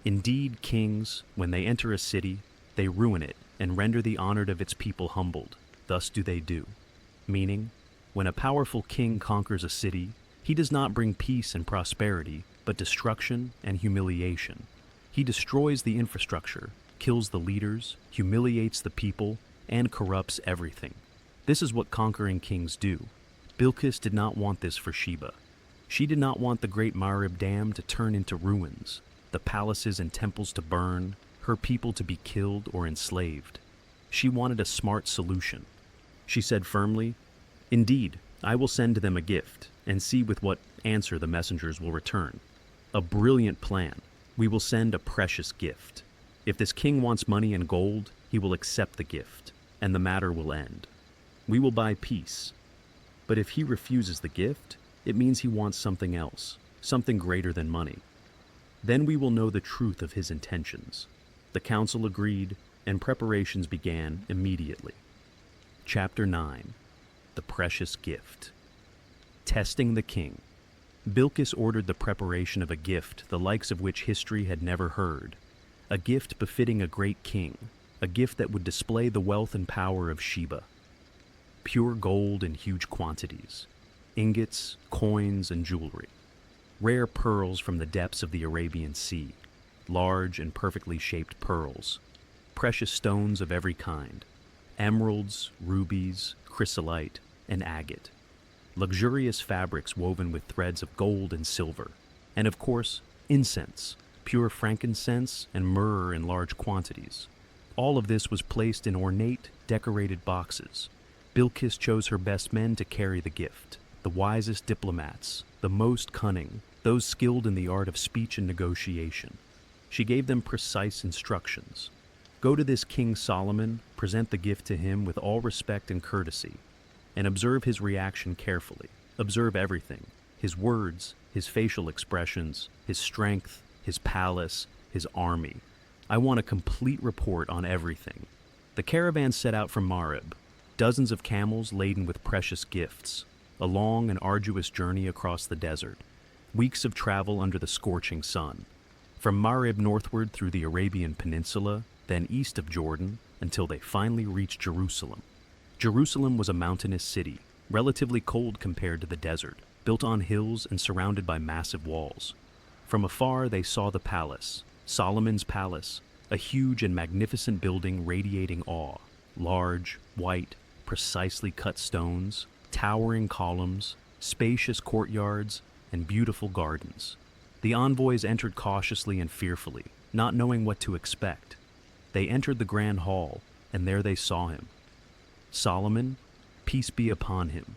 Indeed, kings, when they enter a city, they ruin it and render the honored of its people humbled. Thus do they do. Meaning, when a powerful king conquers a city, he does not bring peace and prosperity, but destruction and humiliation. He destroys the infrastructure, kills the leaders, humiliates the people, and corrupts everything. This is what conquering kings do. Bilqis did not want this for Sheba. She did not want the Great Marib Dam to turn into ruins, the palaces and temples to burn, her people to be killed or enslaved. She wanted a smart solution. She said firmly, Indeed, I will send them a gift, and see with what answer the messengers will return. A brilliant plan. We will send a precious gift. If this king wants money and gold, he will accept the gift, and the matter will end. We will buy peace. But if he refuses the gift, it means he wants something else, something greater than money. Then we will know the truth of his intentions. The council agreed, and preparations began immediately. Chapter 9. The Precious Gift. Testing the King. Bilqis ordered the preparation of a gift the likes of which history had never heard. A gift befitting a great king, a gift that would display the wealth and power of Sheba. Pure gold in huge quantities, ingots, coins, and jewelry. Rare pearls from the depths of the Arabian Sea, large and perfectly shaped pearls. Precious stones of every kind, emeralds, rubies, chrysolite, and agate. Luxurious fabrics woven with threads of gold and silver. And of course, incense, pure frankincense and myrrh in large quantities. All of this was placed in ornate, decorated boxes. Bilqis chose her best men to carry the gift, the wisest diplomats, the most cunning, those skilled in the art of speech and negotiation. She gave them precise instructions. Go to this King Solomon, present the gift to him with all respect and courtesy, and observe his reaction carefully. Observe everything: his words, his facial expressions, his strength, his palace, his army. I want a complete report on everything. The caravan set out from Marib, dozens of camels laden with precious gifts, a long and arduous journey across the desert, weeks of travel under the scorching sun. From Marib northward through the Arabian Peninsula, then east of Jordan, until they finally reached Jerusalem. Jerusalem was a mountainous city, relatively cold compared to the desert, built on hills and surrounded by massive walls. From afar they saw the palace, Solomon's palace, a huge and magnificent building radiating awe, large, white, precisely cut stones, towering columns, spacious courtyards, and beautiful gardens. The envoys entered cautiously and fearfully, not knowing what to expect. They entered the grand hall, and there they saw him. Solomon, peace be upon him,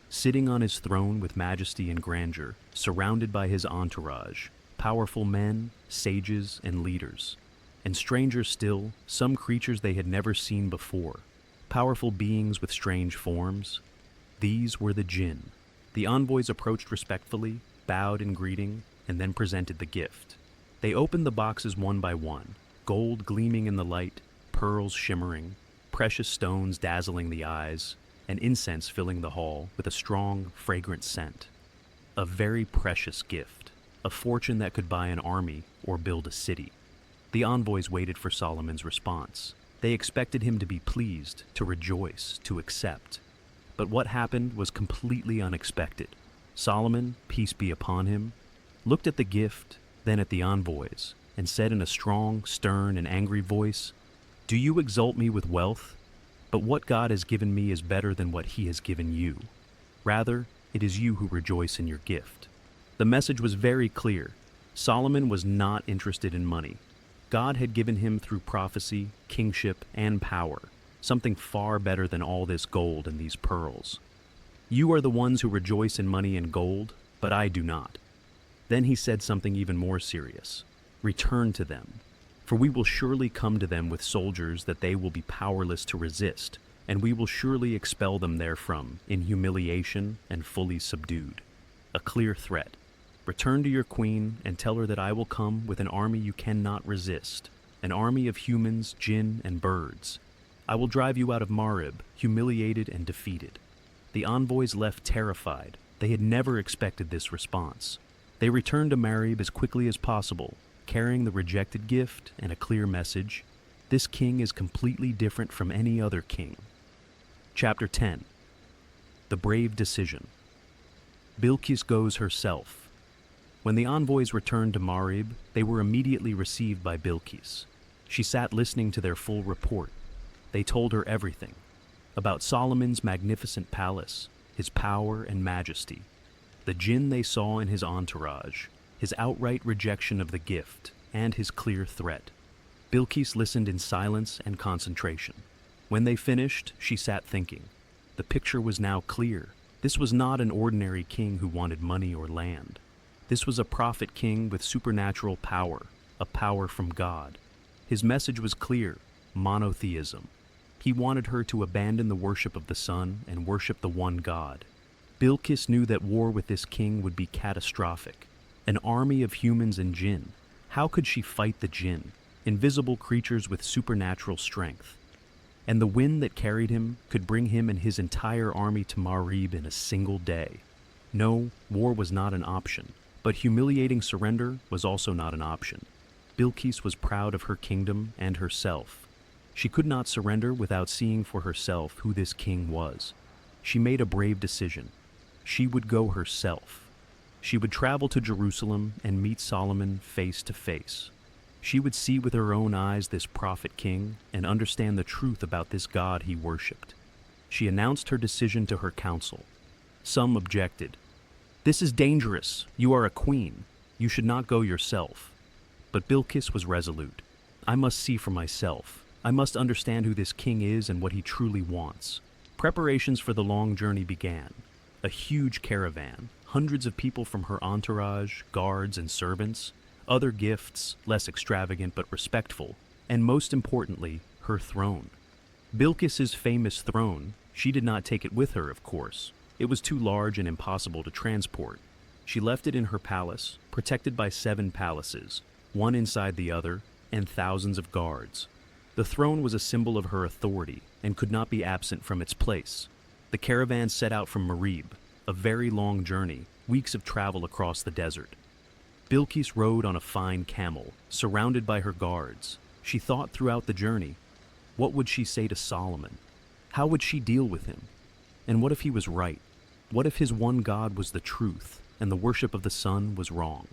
sitting on his throne with majesty and grandeur, surrounded by his entourage, powerful men, sages, and leaders. And stranger still, some creatures they had never seen before, powerful beings with strange forms. These were the jinn. The envoys approached respectfully, bowed in greeting, and then presented the gift. They opened the boxes one by one, gold gleaming in the light, pearls shimmering, precious stones dazzling the eyes, and incense filling the hall with a strong, fragrant scent. A very precious gift, a fortune that could buy an army or build a city. The envoys waited for Solomon's response. They expected him to be pleased, to rejoice, to accept. But what happened was completely unexpected. Solomon, peace be upon him, looked at the gift, then at the envoys, and said in a strong, stern, and angry voice, "Do you exalt me with wealth? But what God has given me is better than what he has given you. Rather, it is you who rejoice in your gift." The message was very clear. Solomon was not interested in money. God had given him through prophecy, kingship, and power, something far better than all this gold and these pearls. You are the ones who rejoice in money and gold, but I do not. Then he said something even more serious. Return to them, for we will surely come to them with soldiers that they will be powerless to resist, and we will surely expel them therefrom in humiliation and fully subdued. A clear threat. Return to your queen and tell her that I will come with an army you cannot resist, an army of humans, jinn, and birds. I will drive you out of Marib, humiliated and defeated. The envoys left terrified. They had never expected this response. They returned to Marib as quickly as possible, carrying the rejected gift and a clear message. This king is completely different from any other king. Chapter 10. The Brave Decision. Bilqis goes herself. When the envoys returned to Marib, they were immediately received by Bilqis. She sat listening to their full report. They told her everything about Solomon's magnificent palace, his power and majesty, the jinn they saw in his entourage, his outright rejection of the gift, and his clear threat. Bilqis listened in silence and concentration. When they finished, she sat thinking. The picture was now clear. This was not an ordinary king who wanted money or land. This was a prophet king with supernatural power, a power from God. His message was clear: monotheism. He wanted her to abandon the worship of the sun and worship the one God. Bilqis knew that war with this king would be catastrophic. An army of humans and jinn. How could she fight the jinn, invisible creatures with supernatural strength? And the wind that carried him could bring him and his entire army to Marib in a single day. No, war was not an option. But humiliating surrender was also not an option. Bilqis was proud of her kingdom and herself. She could not surrender without seeing for herself who this king was. She made a brave decision. She would go herself. She would travel to Jerusalem and meet Solomon face to face. She would see with her own eyes this prophet king and understand the truth about this God he worshipped. She announced her decision to her council. Some objected. "This is dangerous. You are a queen. You should not go yourself." But Bilqis was resolute. "I must see for myself. I must understand who this king is and what he truly wants. Preparations for the long journey began. A huge caravan, hundreds of people from her entourage, guards and servants, other gifts, less extravagant but respectful, and most importantly, her throne. Bilqis's famous throne, she did not take it with her, of course. It was too large and impossible to transport. She left it in her palace, protected by 7 palaces, one inside the other, and thousands of guards. The throne was a symbol of her authority and could not be absent from its place. The caravan set out from Marib, a very long journey, weeks of travel across the desert. Bilqis rode on a fine camel, surrounded by her guards. She thought throughout the journey, what would she say to Solomon? How would she deal with him? And what if he was right? What if his one God was the truth and the worship of the sun was wrong?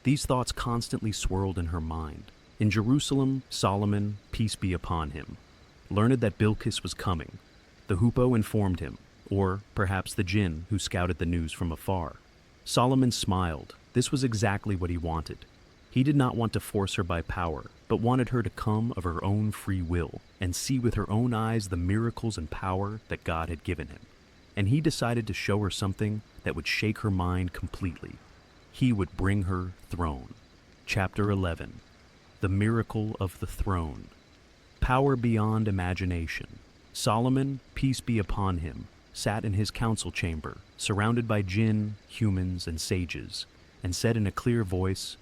These thoughts constantly swirled in her mind. In Jerusalem, Solomon, peace be upon him, learned that Bilqis was coming. The hoopoe informed him, or perhaps the jinn who scouted the news from afar. Solomon smiled. This was exactly what he wanted. He did not want to force her by power, but wanted her to come of her own free will and see with her own eyes the miracles and power that God had given him. And he decided to show her something that would shake her mind completely. He would bring her throne. Chapter 11. The Miracle of the Throne. Power beyond imagination. Solomon, peace be upon him, sat in his council chamber, surrounded by jinn, humans, and sages, and said in a clear voice,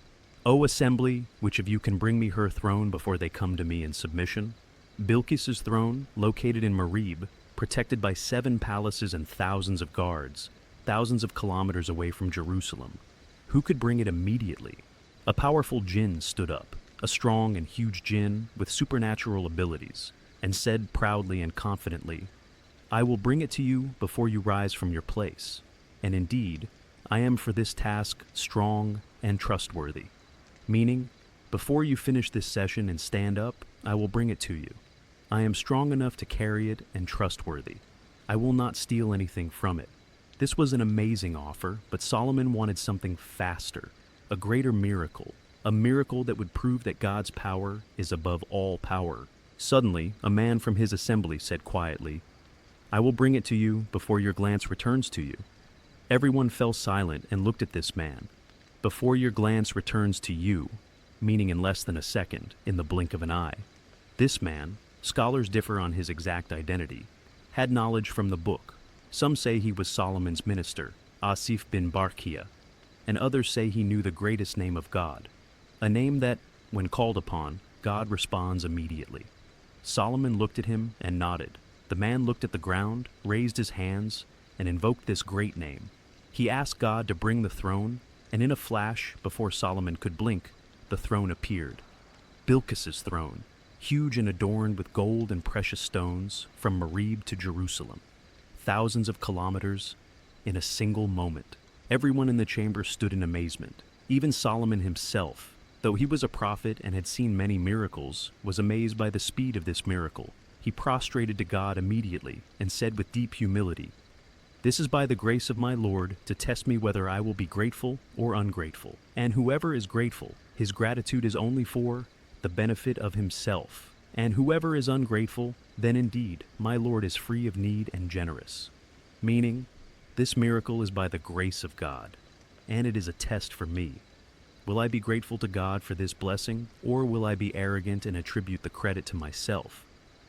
"O assembly, which of you can bring me her throne before they come to me in submission?" Bilqis's throne, located in Marib, protected by 7 palaces and thousands of guards, thousands of kilometers away from Jerusalem. Who could bring it immediately? A powerful jinn stood up, a strong and huge jinn with supernatural abilities, and said proudly and confidently, "I will bring it to you before you rise from your place. And indeed, I am for this task strong and trustworthy." Meaning, before you finish this session and stand up, I will bring it to you. I am strong enough to carry it and trustworthy. I will not steal anything from it. This was an amazing offer, but Solomon wanted something faster, a greater miracle, a miracle that would prove that God's power is above all power. Suddenly, a man from his assembly said quietly, "I will bring it to you before your glance returns to you." Everyone fell silent and looked at this man. Before your glance returns to you, meaning in less than a second, in the blink of an eye. This man, scholars differ on his exact identity, had knowledge from the book. Some say he was Solomon's minister, Asif bin Barkia, and others say he knew the greatest name of God, a name that, when called upon, God responds immediately. Solomon looked at him and nodded. The man looked at the ground, raised his hands, and invoked this great name. He asked God to bring the throne, and in a flash, before Solomon could blink, the throne appeared. Bilqis's throne, huge and adorned with gold and precious stones, from Marib to Jerusalem. Thousands of kilometers in a single moment. Everyone in the chamber stood in amazement. Even Solomon himself, though he was a prophet and had seen many miracles, was amazed by the speed of this miracle. He prostrated to God immediately and said with deep humility, "This is by the grace of my Lord to test me whether I will be grateful or ungrateful. And whoever is grateful, his gratitude is only for the benefit of himself. And whoever is ungrateful, then indeed my Lord is free of need and generous." Meaning, this miracle is by the grace of God, and it is a test for me. Will I be grateful to God for this blessing, or will I be arrogant and attribute the credit to myself?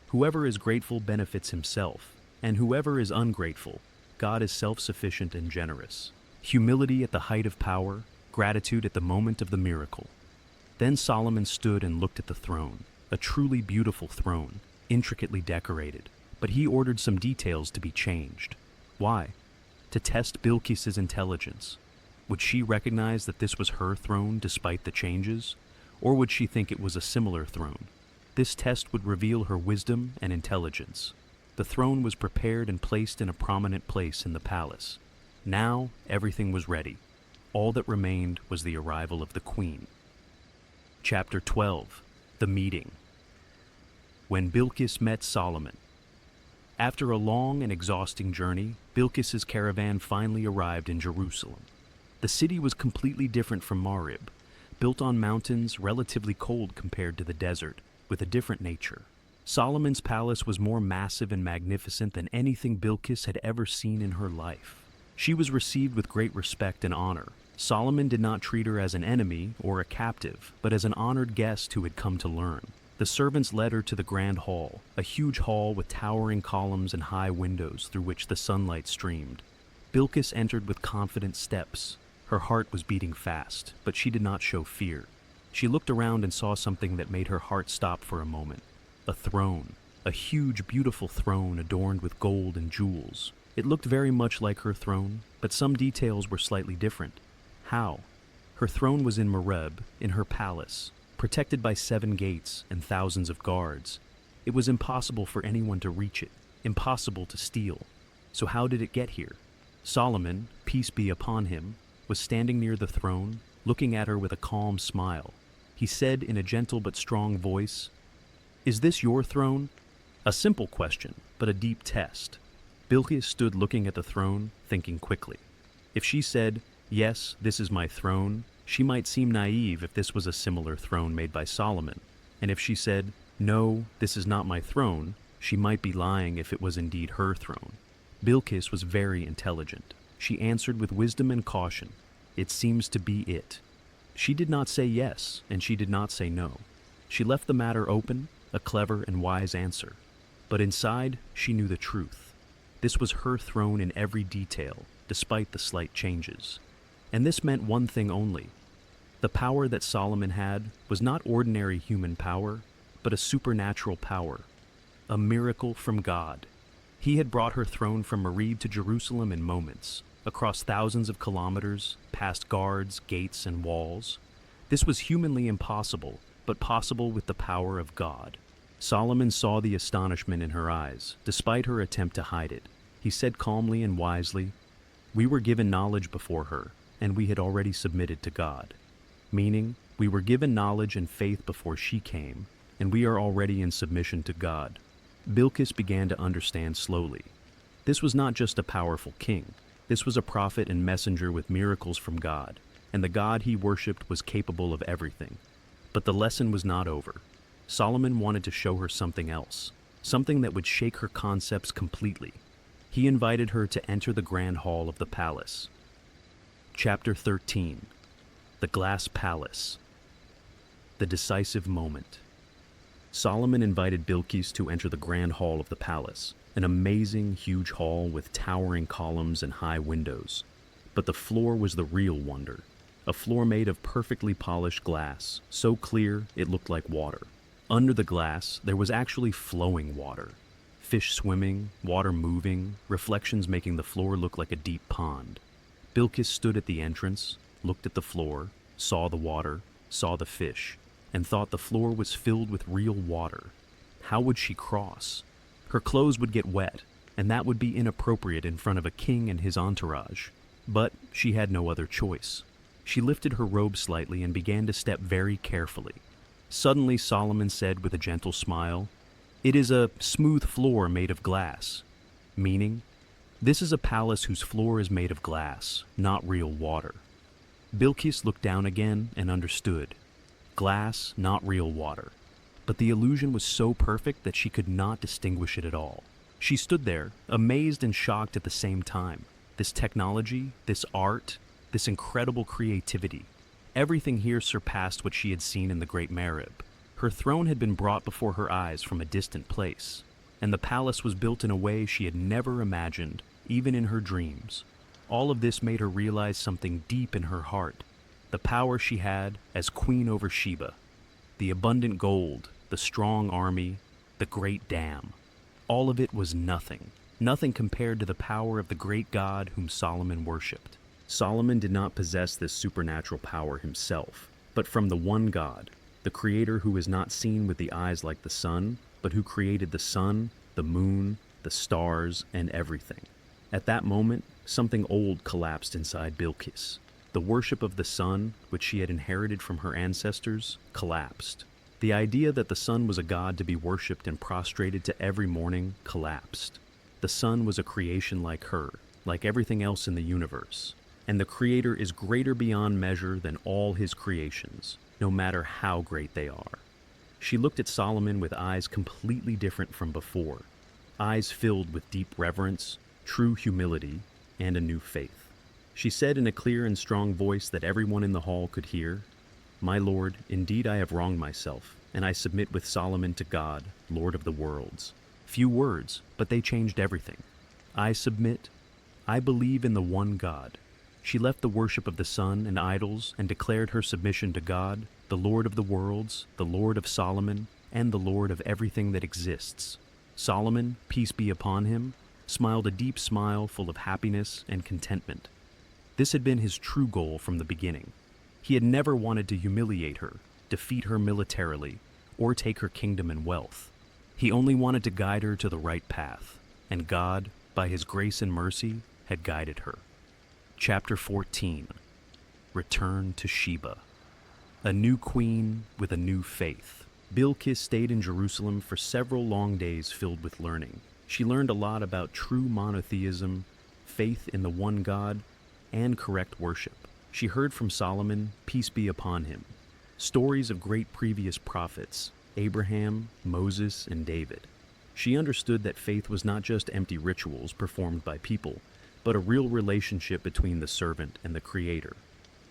Whoever is grateful benefits himself, and whoever is ungrateful, God is self-sufficient and generous. Humility at the height of power, gratitude at the moment of the miracle. Then Solomon stood and looked at the throne, a truly beautiful throne, intricately decorated, but he ordered some details to be changed. Why? To test Bilqis's intelligence. Would she recognize that this was her throne despite the changes, or would she think it was a similar throne? This test would reveal her wisdom and intelligence. The throne was prepared and placed in a prominent place in the palace. Now everything was ready. All that remained was the arrival of the queen. Chapter 12. The Meeting. When Bilqis met Solomon. After a long and exhausting journey, Bilqis's caravan finally arrived in Jerusalem. The city was completely different from Marib, built on mountains, relatively cold compared to the desert, with a different nature. Solomon's palace was more massive and magnificent than anything Bilqis had ever seen in her life. She was received with great respect and honor. Solomon did not treat her as an enemy or a captive, but as an honored guest who had come to learn. The servants led her to the grand hall, a huge hall with towering columns and high windows through which the sunlight streamed. Bilqis entered with confident steps. Her heart was beating fast, but she did not show fear. She looked around and saw something that made her heart stop for a moment. A throne. A huge, beautiful throne adorned with gold and jewels. It looked very much like her throne, but some details were slightly different. How? Her throne was in Marib, in her palace, protected by 7 gates and thousands of guards. It was impossible for anyone to reach it, impossible to steal. So how did it get here? Solomon, peace be upon him, was standing near the throne, looking at her with a calm smile. He said in a gentle but strong voice, "Is this your throne?" A simple question, but a deep test. Bilqis stood looking at the throne, thinking quickly. If she said, "Yes, this is my throne," she might seem naive if this was a similar throne made by Solomon. And if she said, "No, this is not my throne," she might be lying if it was indeed her throne. Bilqis was very intelligent. She answered with wisdom and caution, "It seems to be it." She did not say yes, and she did not say no. She left the matter open, a clever and wise answer. But inside, she knew the truth. This was her throne in every detail, despite the slight changes. And this meant one thing only. The power that Solomon had was not ordinary human power, but a supernatural power, a miracle from God. He had brought her throne from Marib to Jerusalem in moments, across thousands of kilometers, past guards, gates, and walls. This was humanly impossible, but possible with the power of God. Solomon saw the astonishment in her eyes, despite her attempt to hide it. He said calmly and wisely, "We were given knowledge before her, and we had already submitted to God." Meaning, we were given knowledge and faith before she came, and we are already in submission to God. Bilqis began to understand slowly. This was not just a powerful king. This was a prophet and messenger with miracles from God, and the God he worshipped was capable of everything. But the lesson was not over. Solomon wanted to show her something else, something that would shake her concepts completely. He invited her to enter the grand hall of the palace. Chapter 13. The Glass Palace. The decisive moment. Solomon invited Bilqis to enter the grand hall of the palace, an amazing, huge hall with towering columns and high windows. But the floor was the real wonder, a floor made of perfectly polished glass, so clear it looked like water. Under the glass, there was actually flowing water. Fish swimming, water moving, reflections making the floor look like a deep pond. Bilqis stood at the entrance, looked at the floor, saw the water, saw the fish, and thought the floor was filled with real water. How would she cross? Her clothes would get wet, and that would be inappropriate in front of a king and his entourage. But she had no other choice. She lifted her robe slightly and began to step very carefully. Suddenly Solomon said with a gentle smile, "It is a smooth floor made of glass." Meaning, this is a palace whose floor is made of glass, not real water. Bilqis looked down again and understood. Glass, not real water. But the illusion was so perfect that she could not distinguish it at all. She stood there, amazed and shocked at the same time. This technology, this art, this incredible creativity. Everything here surpassed what she had seen in the Great Marib. Her throne had been brought before her eyes from a distant place, and the palace was built in a way she had never imagined, even in her dreams. All of this made her realize something deep in her heart, the power she had as Queen over Sheba, the abundant gold, the strong army, the great dam. All of it was nothing, nothing compared to the power of the great God whom Solomon worshipped. Solomon did not possess this supernatural power himself, but from the one God, the Creator who is not seen with the eyes like the sun, but who created the sun, the moon, the stars, and everything. At that moment, something old collapsed inside Bilqis. The worship of the sun, which she had inherited from her ancestors, collapsed. The idea that the sun was a god to be worshipped and prostrated to every morning collapsed. The sun was a creation like her, like everything else in the universe. And the Creator is greater beyond measure than all his creations, no matter how great they are. She looked at Solomon with eyes completely different from before, eyes filled with deep reverence, true humility, and a new faith. She said in a clear and strong voice that everyone in the hall could hear, "My lord, indeed I have wronged myself, and I submit with Solomon to God, Lord of the worlds." Few words, but they changed everything. I submit. I believe in the one God. She left the worship of the sun and idols and declared her submission to God, the Lord of the worlds, the Lord of Solomon, and the Lord of everything that exists. Solomon, peace be upon him, smiled a deep smile full of happiness and contentment. This had been his true goal from the beginning. He had never wanted to humiliate her, defeat her militarily, or take her kingdom and wealth. He only wanted to guide her to the right path, and God, by his grace and mercy, had guided her. Chapter 14. Return to Sheba. A new queen with a new faith. Bilqis stayed in Jerusalem for several long days filled with learning. She learned a lot about true monotheism, faith in the one God, and correct worship. She heard from Solomon, peace be upon him, stories of great previous prophets, Abraham, Moses, and David. She understood that faith was not just empty rituals performed by people, but a real relationship between the servant and the Creator.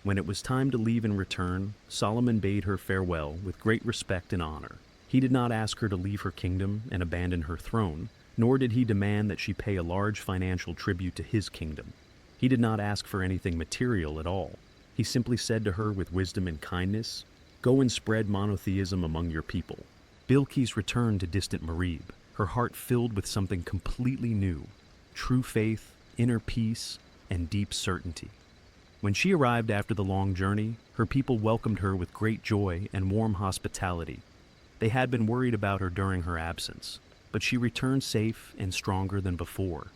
When it was time to leave and return, Solomon bade her farewell with great respect and honor. He did not ask her to leave her kingdom and abandon her throne, nor did he demand that she pay a large financial tribute to his kingdom. He did not ask for anything material at all. He simply said to her with wisdom and kindness, "Go and spread monotheism among your people." Bilqis returned to distant Marib, her heart filled with something completely new, true faith, inner peace, and deep certainty. When she arrived after the long journey, her people welcomed her with great joy and warm hospitality. They had been worried about her during her absence, but she returned safe and stronger than before.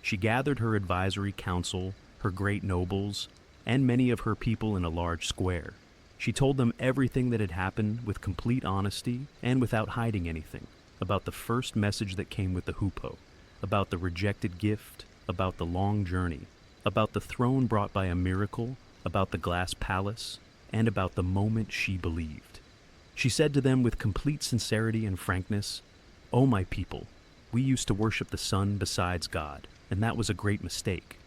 She gathered her advisory council, her great nobles, and many of her people in a large square. She told them everything that had happened with complete honesty and without hiding anything, about the first message that came with the hoopoe, about the rejected gift, about the long journey, about the throne brought by a miracle, about the glass palace, and about the moment she believed. She said to them with complete sincerity and frankness, "O my people, we used to worship the sun besides God, and that was a great mistake.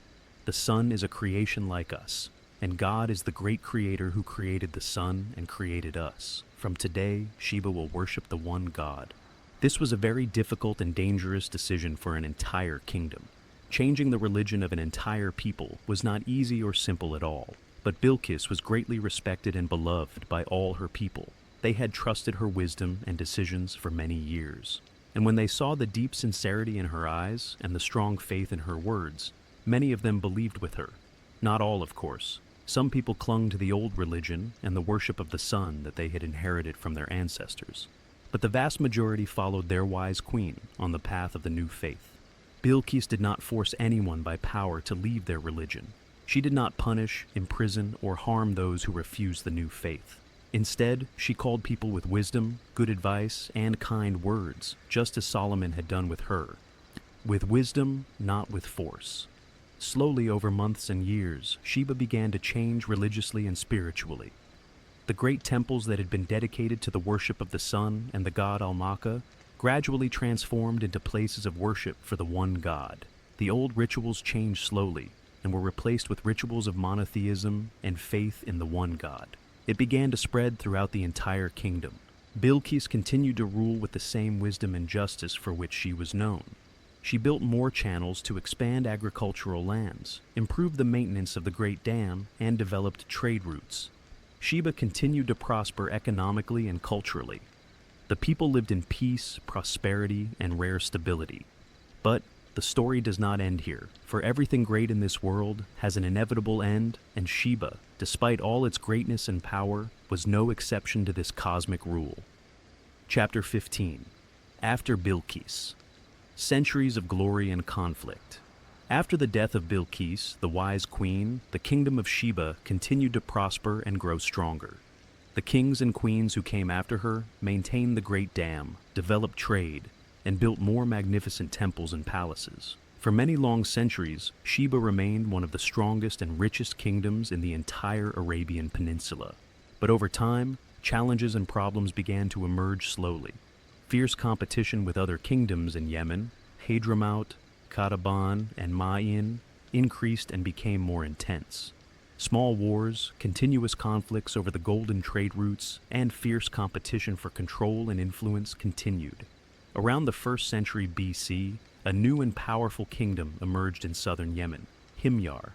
The sun is a creation like us, and God is the great creator who created the sun and created us. From today, Sheba will worship the one God." This was a very difficult and dangerous decision for an entire kingdom. Changing the religion of an entire people was not easy or simple at all, but Bilqis was greatly respected and beloved by all her people. They had trusted her wisdom and decisions for many years. And when they saw the deep sincerity in her eyes and the strong faith in her words, many of them believed with her. Not all, of course. Some people clung to the old religion and the worship of the sun that they had inherited from their ancestors. But the vast majority followed their wise queen on the path of the new faith. Bilqis did not force anyone by power to leave their religion. She did not punish, imprison, or harm those who refused the new faith. Instead, she called people with wisdom, good advice, and kind words, just as Solomon had done with her. With wisdom, not with force. Slowly, over months and years, Sheba began to change religiously and spiritually. The great temples that had been dedicated to the worship of the sun and the god Almaka gradually transformed into places of worship for the one God. The old rituals changed slowly and were replaced with rituals of monotheism and faith in the one God. It began to spread throughout the entire kingdom. Bilqis continued to rule with the same wisdom and justice for which she was known. She built more channels to expand agricultural lands, improved the maintenance of the Great Dam, and developed trade routes. Sheba continued to prosper economically and culturally. The people lived in peace, prosperity, and rare stability. But the story does not end here, for everything great in this world has an inevitable end, and Sheba, despite all its greatness and power, was no exception to this cosmic rule. Chapter 15. After Bilqis. Centuries of glory and conflict. After the death of Bilqis, the wise queen, the kingdom of Sheba continued to prosper and grow stronger. The kings and queens who came after her maintained the Great Dam, developed trade, and built more magnificent temples and palaces. For many long centuries, Sheba remained one of the strongest and richest kingdoms in the entire Arabian Peninsula. But over time, challenges and problems began to emerge slowly. Fierce competition with other kingdoms in Yemen, Hadramaut, Qataban, and Ma'in, increased and became more intense. Small wars, continuous conflicts over the golden trade routes, and fierce competition for control and influence continued. Around the 1st century BC, a new and powerful kingdom emerged in southern Yemen, Himyar.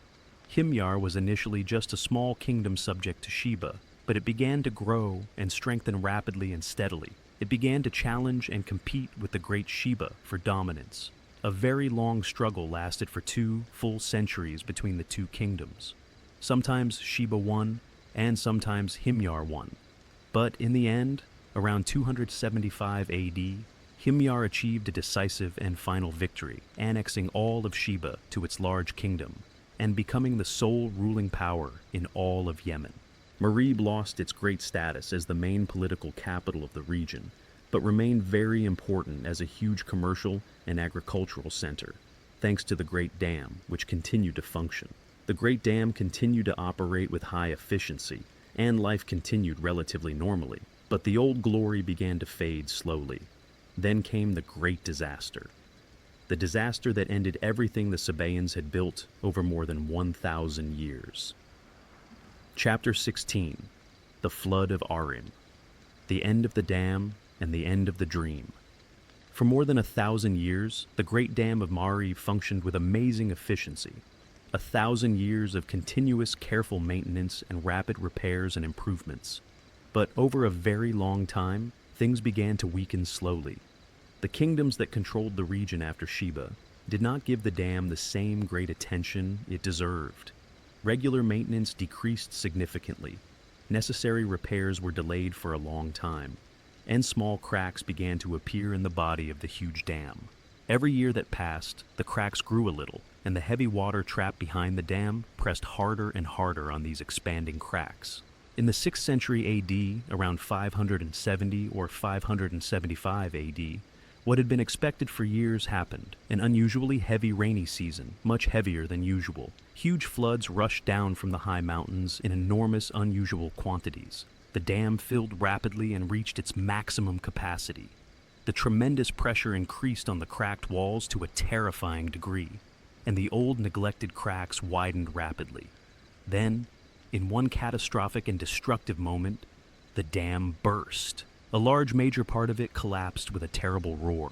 Himyar was initially just a small kingdom subject to Sheba, but it began to grow and strengthen rapidly and steadily. It began to challenge and compete with the Great Sheba for dominance. A very long struggle lasted for 2 full centuries between the two kingdoms. Sometimes Sheba won, and sometimes Himyar won. But in the end, around 275 AD, Himyar achieved a decisive and final victory, annexing all of Sheba to its large kingdom, and becoming the sole ruling power in all of Yemen. Marib lost its great status as the main political capital of the region, but remained very important as a huge commercial and agricultural center, thanks to the Great Dam, which continued to function. The Great Dam continued to operate with high efficiency, and life continued relatively normally, but the old glory began to fade slowly. Then came the Great Disaster. The disaster that ended everything the Sabaeans had built over more than 1,000 years. Chapter 16. The Flood of Arim. The End of the Dam and the End of the Dream. For more than 1,000 years, the Great Dam of Marib functioned with amazing efficiency. 1,000 years of continuous careful maintenance and rapid repairs and improvements. But over a very long time, things began to weaken slowly. The kingdoms that controlled the region after Sheba did not give the dam the same great attention it deserved. Regular maintenance decreased significantly. Necessary repairs were delayed for a long time, and small cracks began to appear in the body of the huge dam. Every year that passed, the cracks grew a little, and the heavy water trapped behind the dam pressed harder and harder on these expanding cracks. In the 6th century AD, around 570 or 575 AD, what had been expected for years happened. An unusually heavy rainy season, much heavier than usual. Huge floods rushed down from the high mountains in enormous, unusual quantities. The dam filled rapidly and reached its maximum capacity. The tremendous pressure increased on the cracked walls to a terrifying degree, and the old neglected cracks widened rapidly. Then, in one catastrophic and destructive moment, the dam burst. A large major part of it collapsed with a terrible roar.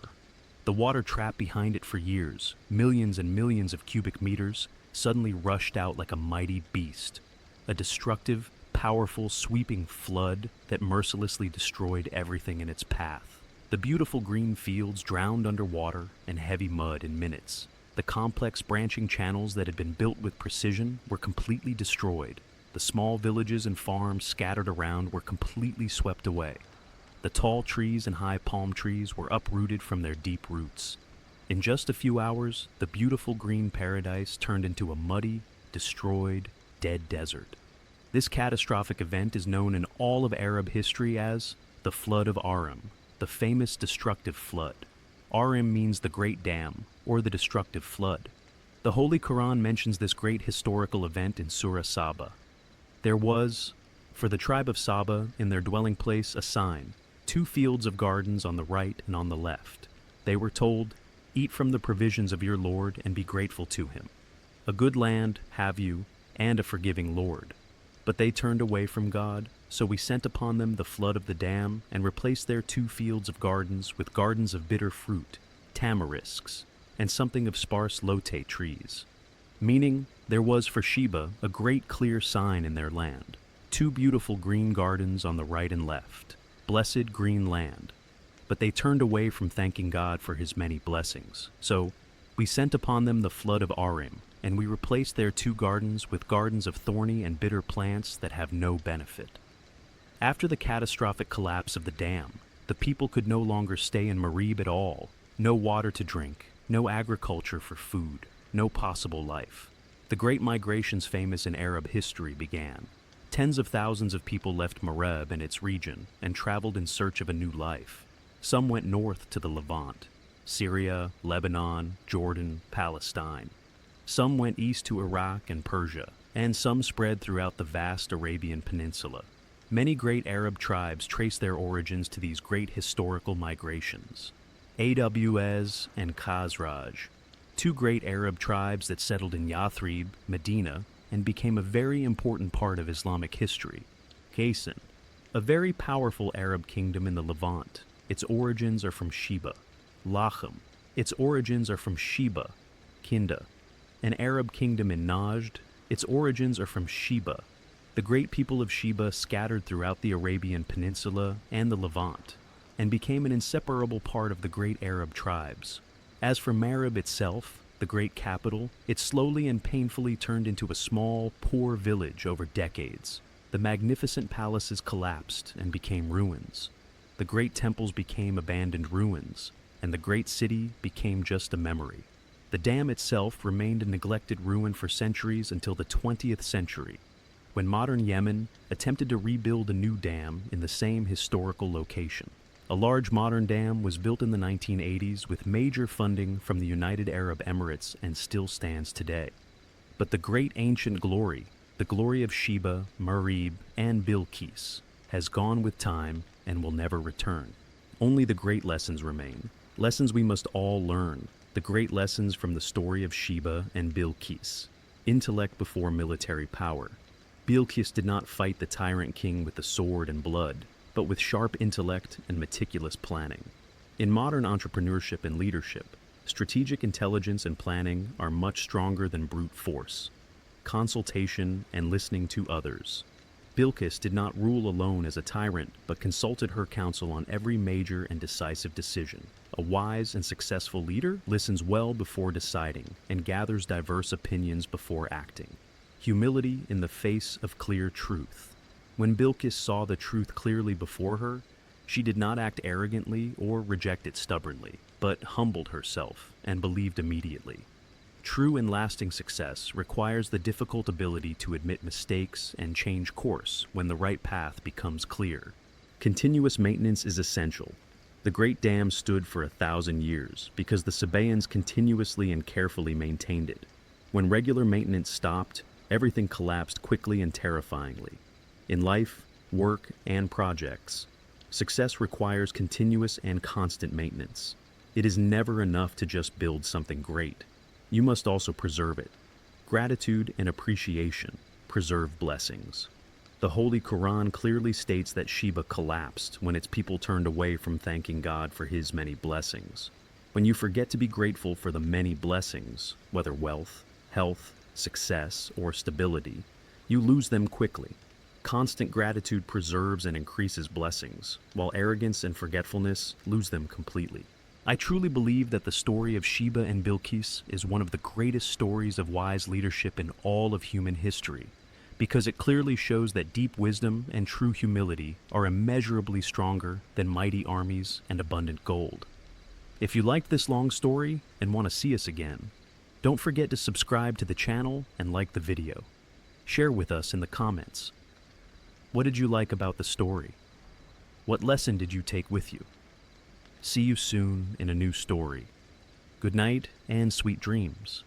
The water trapped behind it for years, millions and millions of cubic meters, suddenly rushed out like a mighty beast. A destructive, powerful, sweeping flood that mercilessly destroyed everything in its path. The beautiful green fields drowned under water and heavy mud in minutes. The complex branching channels that had been built with precision were completely destroyed. The small villages and farms scattered around were completely swept away. The tall trees and high palm trees were uprooted from their deep roots. In just a few hours, the beautiful green paradise turned into a muddy, destroyed, dead desert. This catastrophic event is known in all of Arab history as the Flood of Arim, the famous destructive flood. Arim means the Great Dam, or the destructive flood. The Holy Quran mentions this great historical event in Surah Saba. There was, for the tribe of Saba, in their dwelling place, a sign, 2 fields of gardens on the right and on the left. They were told, "Eat from the provisions of your Lord and be grateful to him. A good land have you, and a forgiving Lord." But they turned away from God, so we sent upon them the flood of the dam and replaced their 2 fields of gardens with gardens of bitter fruit, tamarisks, and something of sparse lote trees. Meaning, there was for Sheba a great clear sign in their land. 2 beautiful green gardens on the right and left. Blessed green land. But they turned away from thanking God for his many blessings. So we sent upon them the flood of Arim, and we replaced their 2 gardens with gardens of thorny and bitter plants that have no benefit. After the catastrophic collapse of the dam, the people could no longer stay in Marib at all. No water to drink, no agriculture for food, no possible life. The great migrations famous in Arab history began. Tens of thousands of people left Marib and its region and traveled in search of a new life. Some went north to the Levant, Syria, Lebanon, Jordan, Palestine. Some went east to Iraq and Persia, and some spread throughout the vast Arabian Peninsula. Many great Arab tribes trace their origins to these great historical migrations. Aws and Khazraj, two great Arab tribes that settled in Yathrib, Medina, and became a very important part of Islamic history. Qassim, a very powerful Arab kingdom in the Levant. Its origins are from Sheba. Lachem, its origins are from Sheba. Kinda, an Arab kingdom in Najd. Its origins are from Sheba. The great people of Sheba scattered throughout the Arabian Peninsula and the Levant, and became an inseparable part of the great Arab tribes. As for Marib itself, the great capital, it slowly and painfully turned into a small, poor village over decades. The magnificent palaces collapsed and became ruins. The great temples became abandoned ruins, and the great city became just a memory. The dam itself remained a neglected ruin for centuries until the 20th century, when modern Yemen attempted to rebuild a new dam in the same historical location. A large modern dam was built in the 1980s with major funding from the United Arab Emirates and still stands today. But the great ancient glory, the glory of Sheba, Marib, and Bilqis, has gone with time and will never return. Only the great lessons remain, lessons we must all learn, the great lessons from the story of Sheba and Bilqis. Intellect before military power. Bilqis did not fight the tyrant king with the sword and blood, but with sharp intellect and meticulous planning. In modern entrepreneurship and leadership, strategic intelligence and planning are much stronger than brute force. Consultation and listening to others. Bilqis did not rule alone as a tyrant, but consulted her council on every major and decisive decision. A wise and successful leader listens well before deciding and gathers diverse opinions before acting. Humility in the face of clear truth. When Bilqis saw the truth clearly before her, she did not act arrogantly or reject it stubbornly, but humbled herself and believed immediately. True and lasting success requires the difficult ability to admit mistakes and change course when the right path becomes clear. Continuous maintenance is essential. The Great Dam stood for 1,000 years because the Sabaeans continuously and carefully maintained it. When regular maintenance stopped, everything collapsed quickly and terrifyingly. In life, work, and projects, success requires continuous and constant maintenance. It is never enough to just build something great. You must also preserve it. Gratitude and appreciation preserve blessings. The Holy Quran clearly states that Sheba collapsed when its people turned away from thanking God for His many blessings. When you forget to be grateful for the many blessings, whether wealth, health, success, or stability, you lose them quickly. Constant gratitude preserves and increases blessings, while arrogance and forgetfulness lose them completely. I truly believe that the story of Sheba and Bilqis is one of the greatest stories of wise leadership in all of human history, because it clearly shows that deep wisdom and true humility are immeasurably stronger than mighty armies and abundant gold. If you liked this long story and want to see us again, don't forget to subscribe to the channel and like the video. Share with us in the comments. What did you like about the story? What lesson did you take with you? See you soon in a new story. Good night and sweet dreams.